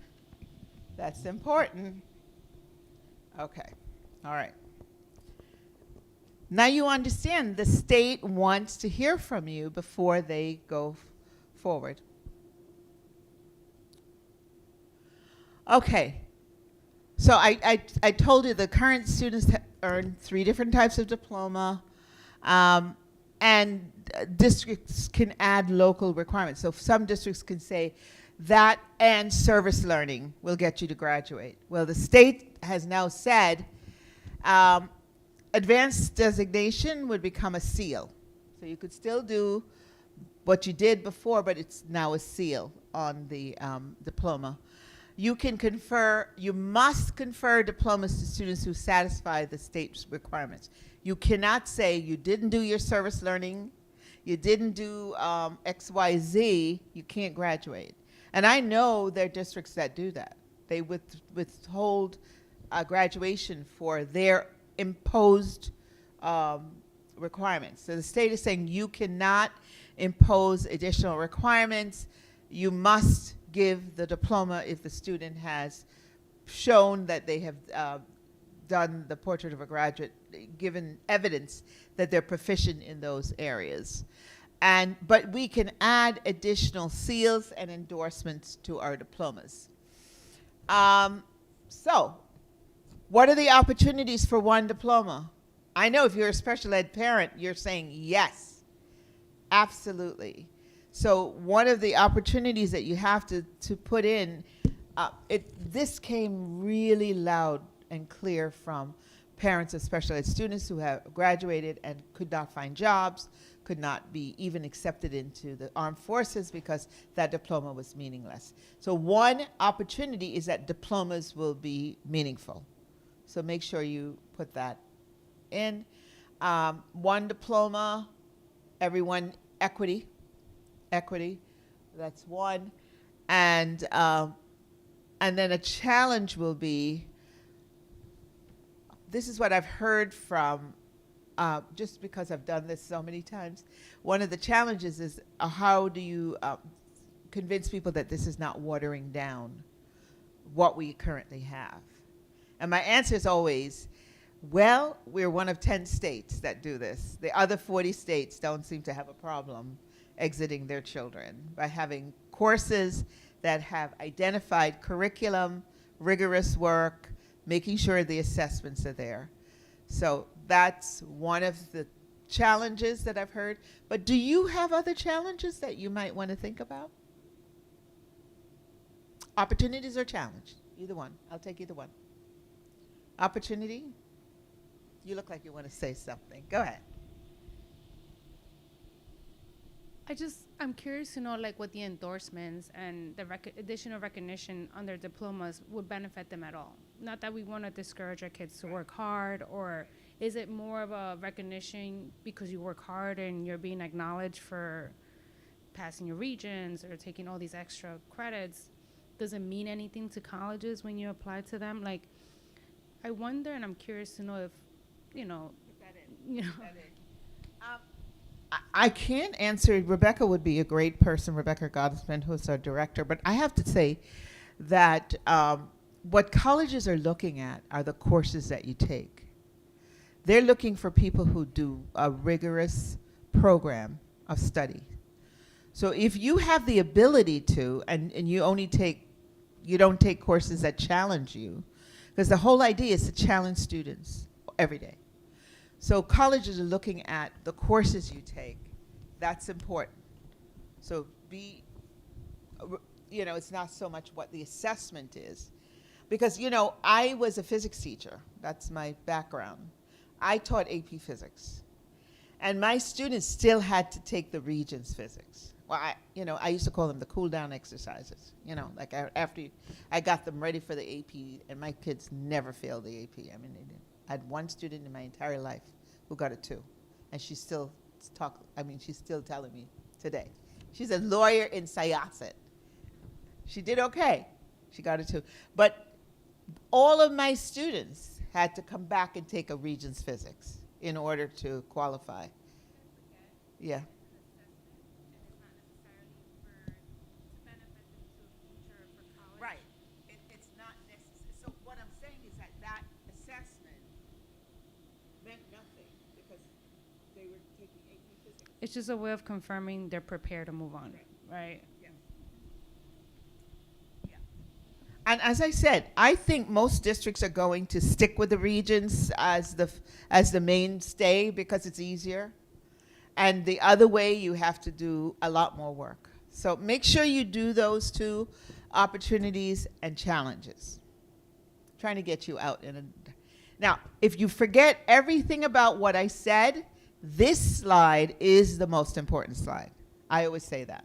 That's important. Okay. All right. Now you understand the state wants to hear from you before they go forward. Okay. So I told you the current students earn 3 different types of diploma, and districts can add local requirements. So some districts can say that and service learning will get you to graduate. Well, the state has now said advanced designation would become a seal. So you could still do what you did before, but it's now a seal on the diploma. You must confer diplomas to students who satisfy the state's requirements. You cannot say you didn't do your service learning, you didn't do XYZ, you can't graduate. And I know there are districts that do that. They withhold graduation for their imposed requirements. So the state is saying you cannot impose additional requirements. You must give the diploma if the student has shown that they have done the portrait of a graduate, given evidence that they're proficient in those areas. But we can add additional seals and endorsements to our diplomas. So what are the opportunities for one diploma? I know if you're a special ed parent, you're saying yes, absolutely. So one of the opportunities that you have to put in, this came really loud and clear from parents of special ed students who have graduated and could not find jobs, could not be even accepted into the armed forces because that diploma was meaningless. So one opportunity is that diplomas will be meaningful. So make sure you put that in. One diploma, everyone, equity, that's one. And then a challenge will be, this is what I've heard from, just because I've done this so many times, one of the challenges is how do you convince people that this is not watering down what we currently have? And my answer is always, well, we're one of 10 states that do this. The other 40 states don't seem to have a problem exiting their children by having courses that have identified curriculum, rigorous work, making sure the assessments are there. So that's one of the challenges that I've heard. But do you have other challenges that you might want to think about? Opportunities or challenge? Either one. I'll take either one. Opportunity? You look like you want to say something. Go ahead. I'm curious to know, like, what the endorsements and the additional recognition on their diplomas would benefit them at all. Not that we want to discourage our kids to work hard, or is it more of a recognition because you work hard and you're being acknowledged for passing your regents or taking all these extra credits? Does it mean anything to colleges when you apply to them? Like, I wonder, and I'm curious to know if, you know. I can't answer. Rebecca would be a great person, Rebecca Gottesman, who's our director. But I have to say that what colleges are looking at are the courses that you take. They're looking for people who do a rigorous program of study. So if you have the ability to, and you don't take courses that challenge you, because the whole idea is to challenge students every day. So colleges are looking at the courses you take. That's important. So it's not so much what the assessment is. Because, I was a physics teacher. That's my background. I taught AP Physics. And my students still had to take the Regents Physics. Well, I used to call them the cool down exercises. Like after I got them ready for the AP, and my kids never failed the AP. I mean, I had one student in my entire life who got a 2, and she's still telling me today. She's a lawyer in Syosset. She did okay. She got a 2. But all of my students had to come back and take a Regents Physics in order to qualify. Yeah. Right. It's not necessary. So what I'm saying is that assessment meant nothing because they were taking AP Physics. It's just a way of confirming they're prepared to move on, right? And as I said, I think most districts are going to stick with the Regents as the mainstay because it's easier. And the other way, you have to do a lot more work. So make sure you do those 2 opportunities and challenges. Trying to get you out. Now, if you forget everything about what I said, this slide is the most important slide. I always say that.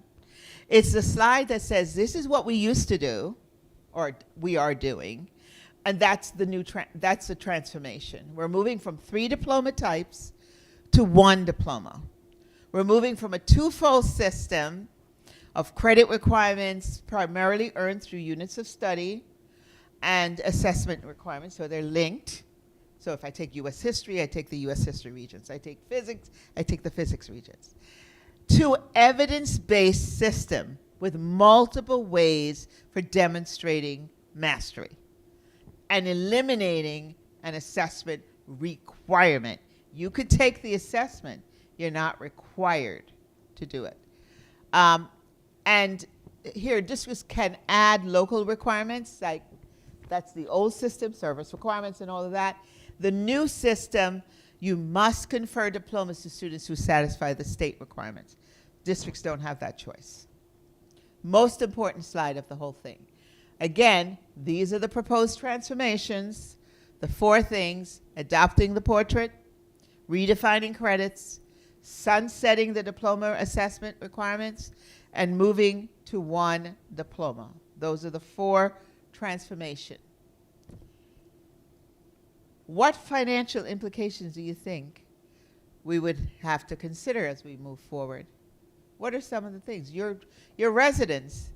It's the slide that says this is what we used to do, or we are doing, and that's the transformation. We're moving from 3 diploma types to 1 diploma. We're moving from a 2-fold system of credit requirements primarily earned through units of study and assessment requirements, so they're linked. So if I take U.S. history, I take the U.S. history Regents. I take physics, I take the physics Regents. To evidence-based system with multiple ways for demonstrating mastery and eliminating an assessment requirement. You could take the assessment, you're not required to do it. And here, districts can add local requirements, like that's the old system, service requirements and all of that. The new system, you must confer diplomas to students who satisfy the state requirements. Districts don't have that choice. Most important slide of the whole thing. Again, these are the proposed transformations, the 4 things: adopting the portrait, redefining credits, sunsetting the diploma assessment requirements, and moving to 1 diploma. Those are the 4 transformations. What financial implications do you think we would have to consider as we move forward? What are some of the things? Your residents,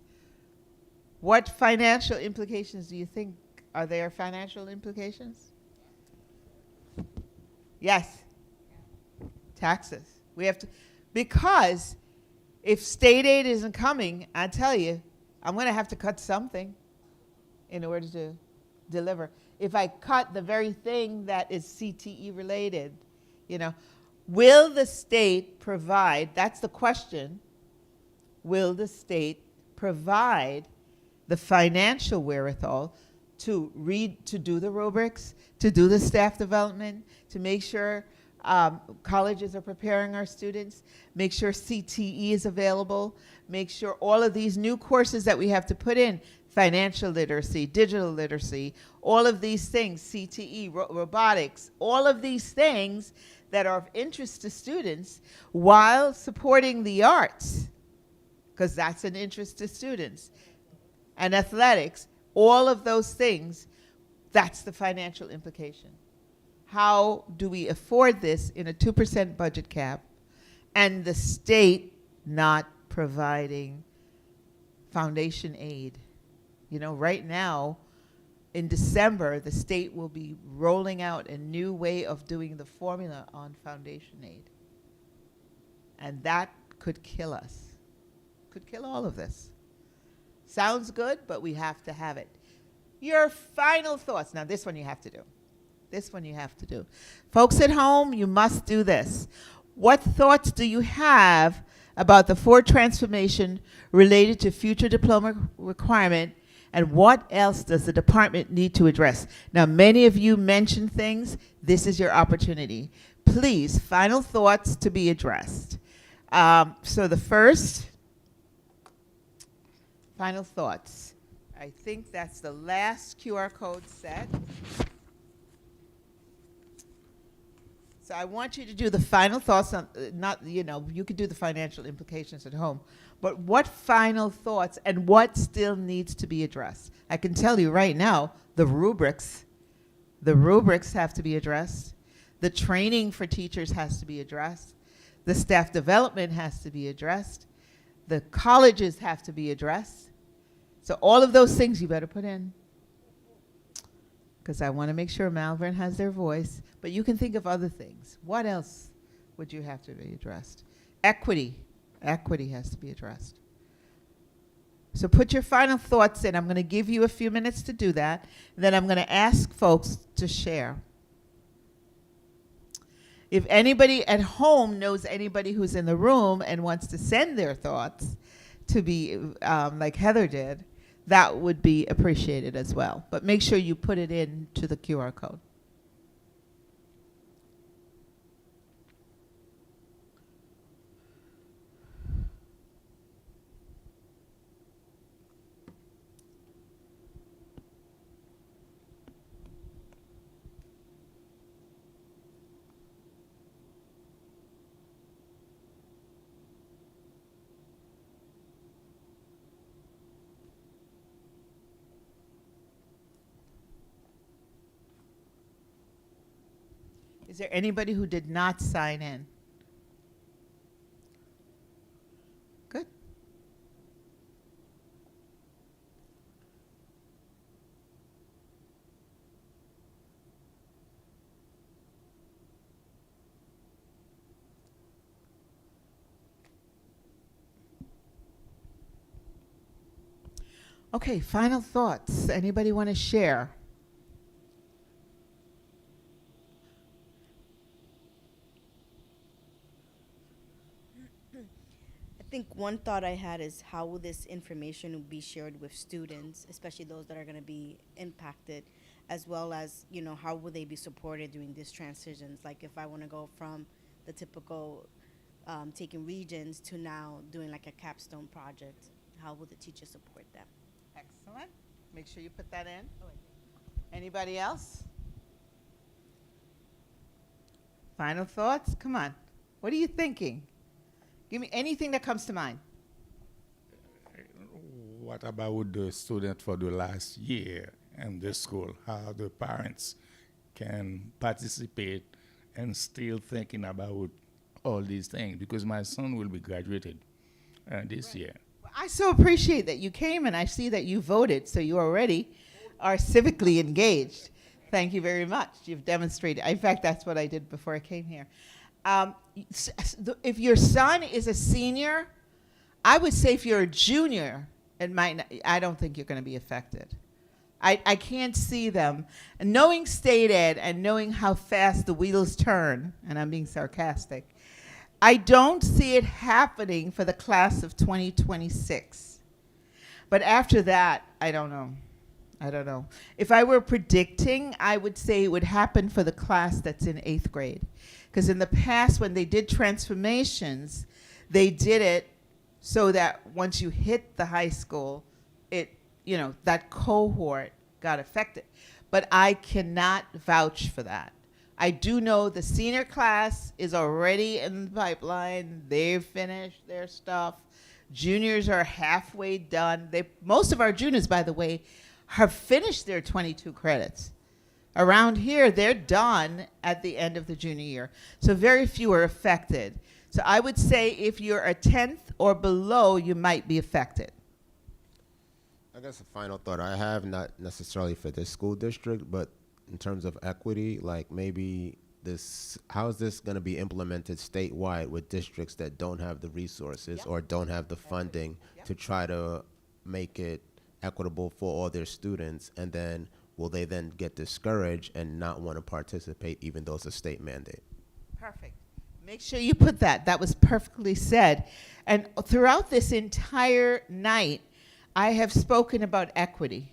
what financial implications do you think? Are there financial implications? Yes. Taxes. We have to, because if state aid isn't coming, I tell you, I'm going to have to cut something in order to deliver. If I cut the very thing that is CTE related, will the state provide, that's the question, will the state provide the financial wherewithal to do the rubrics, to do the staff development, to make sure colleges are preparing our students, make sure CTE is available, make sure all of these new courses that we have to put in, financial literacy, digital literacy, all of these things, CTE, robotics, all of these things that are of interest to students while supporting the arts, because that's an interest to students, and athletics, all of those things, that's the financial implication. How do we afford this in a 2% budget cap and the state not providing foundation aid? Right now, in December, the state will be rolling out a new way of doing the formula on foundation aid. And that could kill us, could kill all of this. Sounds good, but we have to have it. Your final thoughts. Now, this one you have to do. This one you have to do. Folks at home, you must do this. What thoughts do you have about the Ford transformation related to future diploma requirement, and what else does the department need to address? Now, many of you mentioned things. This is your opportunity. Please, final thoughts to be addressed. So the first, final thoughts. I think that's the last QR code set. So I want you to do the final thoughts on, you could do the financial implications at home, but what final thoughts and what still needs to be addressed? I can tell you right now, the rubrics have to be addressed. The training for teachers has to be addressed. The staff development has to be addressed. The colleges have to be addressed. So all of those things you better put in, because I want to make sure Malverne has their voice, but you can think of other things. What else would you have to be addressed? Equity has to be addressed. So put your final thoughts in. I'm going to give you a few minutes to do that. Then I'm going to ask folks to share. If anybody at home knows anybody who's in the room and wants to send their thoughts to be like Heather did, that would be appreciated as well. But make sure you put it into the QR code. Is there anybody who did not sign in? Good. Okay, final thoughts. Anybody want to share? I think one thought I had is how will this information be shared with students, especially those that are going to be impacted, as well as, how will they be supported during these transitions? Like if I want to go from the typical taking regions to now doing like a capstone project, how will the teachers support them? Excellent. Make sure you put that in. Anybody else? Final thoughts? Come on. What are you thinking? Give me anything that comes to mind. What about the student for the last year in the school? How the parents can participate and still thinking about all these things? Because my son will be graduated this year. Well, I so appreciate that you came, and I see that you voted, so you already are civically engaged. Thank you very much. You've demonstrated. In fact, that's what I did before I came here. If your son is a senior, I would say if you're a junior, I don't think you're going to be affected. I can't see them. And knowing state ed and knowing how fast the wheels turn, and I'm being sarcastic, I don't see it happening for the class of 2026. But after that, I don't know. If I were predicting, I would say it would happen for the class that's in 8th grade. Because in the past, when they did transformations, they did it so that once you hit the high school, that cohort got affected. But I cannot vouch for that. I do know the senior class is already in the pipeline. They've finished their stuff. Juniors are halfway done. Most of our juniors, by the way, have finished their 22 credits. Around here, they're done at the end of the junior year. So very few are affected. So I would say if you're a 10th or below, you might be affected. I guess a final thought I have, not necessarily for this school district, but in terms of equity, like maybe how is this going to be implemented statewide with districts that don't have the resources or don't have the funding to try to make it equitable for all their students, and then will they then get discouraged and not want to participate even though it's a state mandate? Perfect. Make sure you put that. That was perfectly said. And throughout this entire night, I have spoken about equity,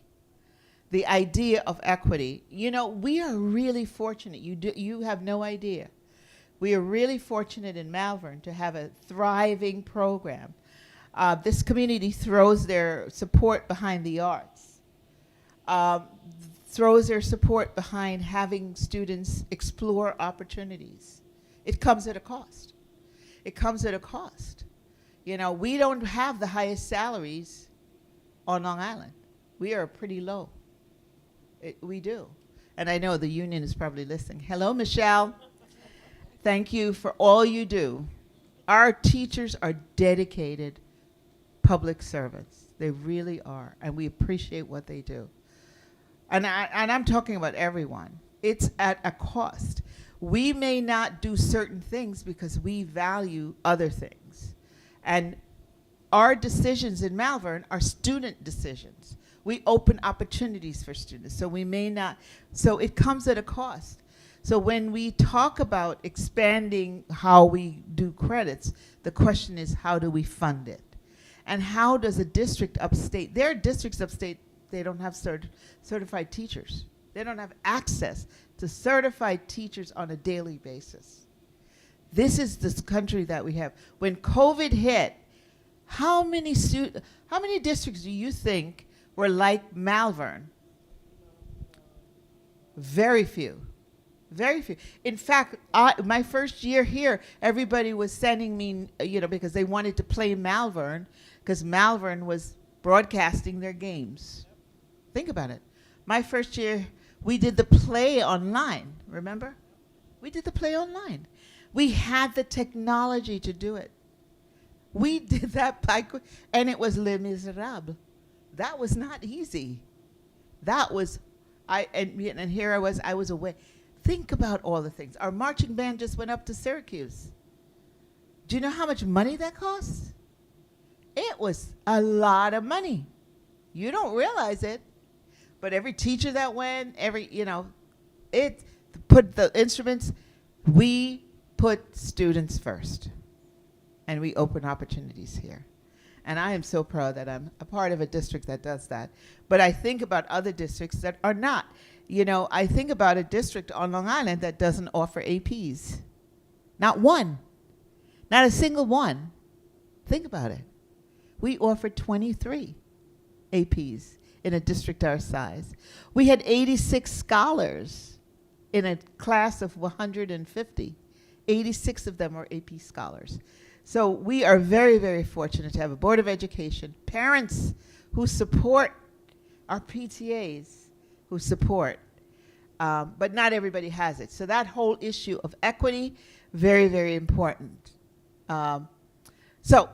the idea of equity. You know, we are really fortunate. You have no idea. We are really fortunate in Malverne to have a thriving program. This community throws their support behind the arts, throws their support behind having students explore opportunities. It comes at a cost. It comes at a cost. You know, we don't have the highest salaries on Long Island. We are pretty low. We do. And I know the union is probably listening. Hello, Michelle. Thank you for all you do. Our teachers are dedicated public servants. They really are. And we appreciate what they do. And I'm talking about everyone. It's at a cost. We may not do certain things because we value other things. And our decisions in Malverne are student decisions. We open opportunities for students. So we may not, so it comes at a cost. So when we talk about expanding how we do credits, the question is, how do we fund it? And how does a district upstate, there are districts upstate, they don't have certified teachers. They don't have access to certified teachers on a daily basis. This is this country that we have. When COVID hit, how many districts do you think were like Malverne? Very few. Very few. In fact, my first year here, everybody was sending me, because they wanted to play Malverne, because Malverne was broadcasting their games. Think about it. My first year, we did the play online, remember? We did the play online. We had the technology to do it. We did that and it was Les Miserables. That was not easy. That was, and here I was away. Think about all the things. Our marching band just went up to Syracuse. Do you know how much money that costs? It was a lot of money. You don't realize it, but every teacher that went, it put the instruments, we put students first, and we open opportunities here. And I am so proud that I'm a part of a district that does that. But I think about other districts that are not. I think about a district on Long Island that doesn't offer APs. Not one. Not a single one. Think about it. We offer 23 APs in a district our size. We had 86 scholars in a class of 150. 86 of them were AP scholars. So we are very, very fortunate to have a Board of Education, parents who support, our PTAs who support, but not everybody has it. So that whole issue of equity, very, very important. So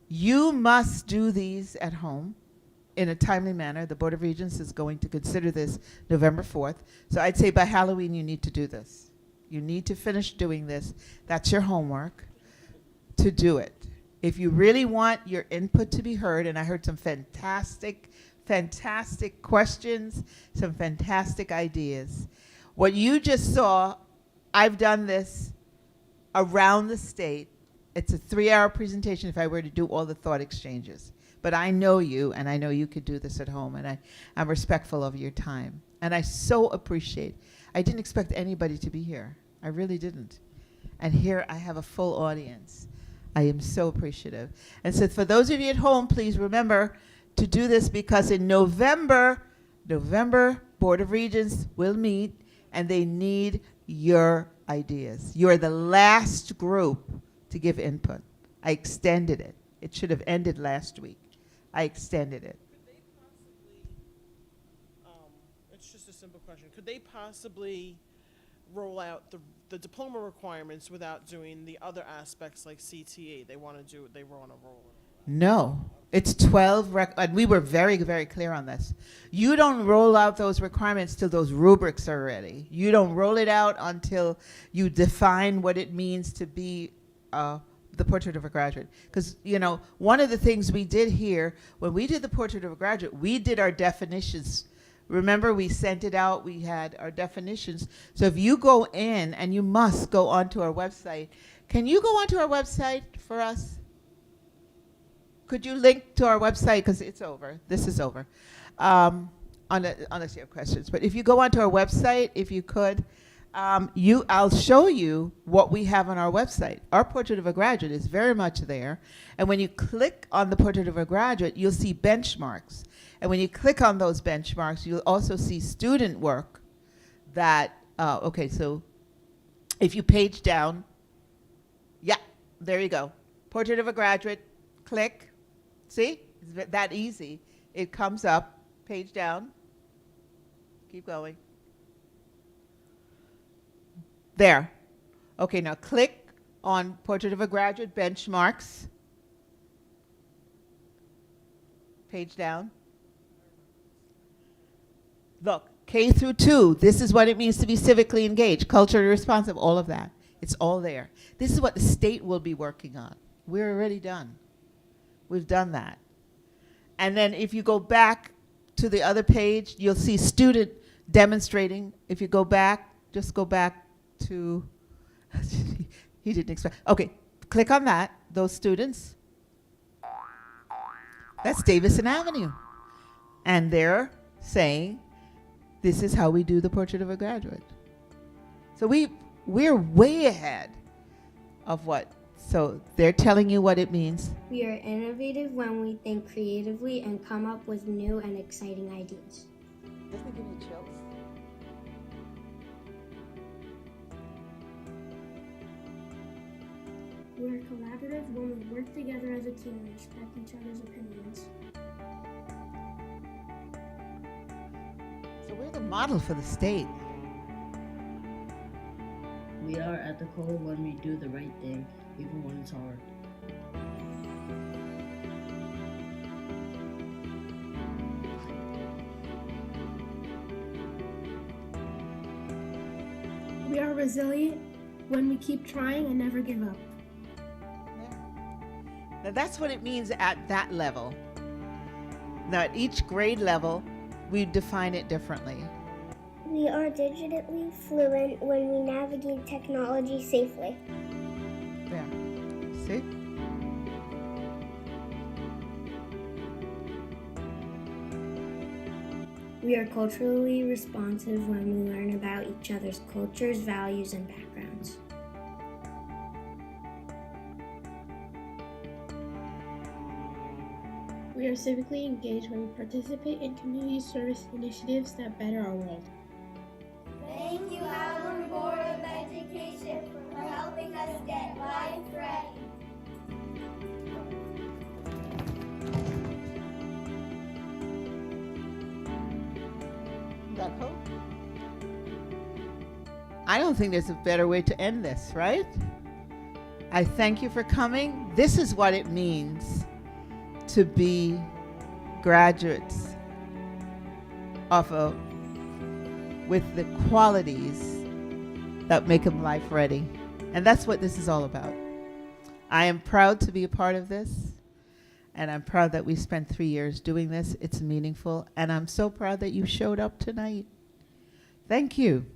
you must do these at home in a timely manner. The Board of Regents is going to consider this November 4th. So I'd say by Halloween you need to do this. You need to finish doing this. That's your homework to do it. If you really want your input to be heard, and I heard some fantastic questions, some fantastic ideas. What you just saw, I've done this around the state. It's a 3-hour presentation if I were to do all the thought exchanges. But I know you, and I know you could do this at home, and I'm respectful of your time. And I so appreciate. I didn't expect anybody to be here. I really didn't. And here I have a full audience. I am so appreciative. And so for those of you at home, please remember to do this, because in November, Board of Regents will meet, and they need your ideas. You're the last group to give input. I extended it. It should have ended last week. I extended it. Could they possibly, it's just a simple question, could they possibly roll out the diploma requirements without doing the other aspects like CTA? They want to roll it. No, it's 12, and we were very, very clear on this. You don't roll out those requirements till those rubrics are ready. You don't roll it out until you define what it means to be a the portrait of a graduate. Because, you know, one of the things we did here, when we did the portrait of a graduate, we did our definitions. Remember, we sent it out, we had our definitions. So if you go in, and you must go onto our website, can you go onto our website for us? Could you link to our website, because it's over, this is over, unless you have questions. But if you go onto our website, if you could, I'll show you what we have on our website. Our portrait of a graduate is very much there. And when you click on the portrait of a graduate, you'll see benchmarks. And when you click on those benchmarks, you'll also see student work that, okay, so if you page down, yeah, there you go. Portrait of a graduate, click. See, it's that easy. It comes up, page down. Keep going. There. Okay, now click on Portrait of a Graduate benchmarks. Page down. Look, K through 2, this is what it means to be civically engaged, culturally responsive, all of that. It's all there. This is what the state will be working on. We're already done. We've done that. And then if you go back to the other page, you'll see student demonstrating. If you go back, just go back to, he didn't expect, okay, click on that, those students. That's Davison Avenue. And they're saying, this is how we do the portrait of a graduate. So we're way ahead of what, so they're telling you what it means. We are innovative when we think creatively and come up with new and exciting ideas. Doesn't it give you chills? We are collaborative when we work together as a team and respect each other's opinions. So we're the model for the state. We are ethical when we do the right thing, even when it's hard. We are resilient when we keep trying and never give up. Now that's what it means at that level. Now at each grade level, we define it differently. We are digitally fluent when we navigate technology safely. There. See? We are culturally responsive when we learn about each other's cultures, values, and backgrounds. We are civically engaged when we participate in community service initiatives that better our world. Thank you, Malverne Board of Education, for helping us get life ready. That hope? I don't think there's a better way to end this, right? I thank you for coming. This is what it means to be graduates with the qualities that make them life ready. And that's what this is all about. I am proud to be a part of this, and I'm proud that we spent 3 years doing this. It's meaningful, and I'm so proud that you showed up tonight. Thank you.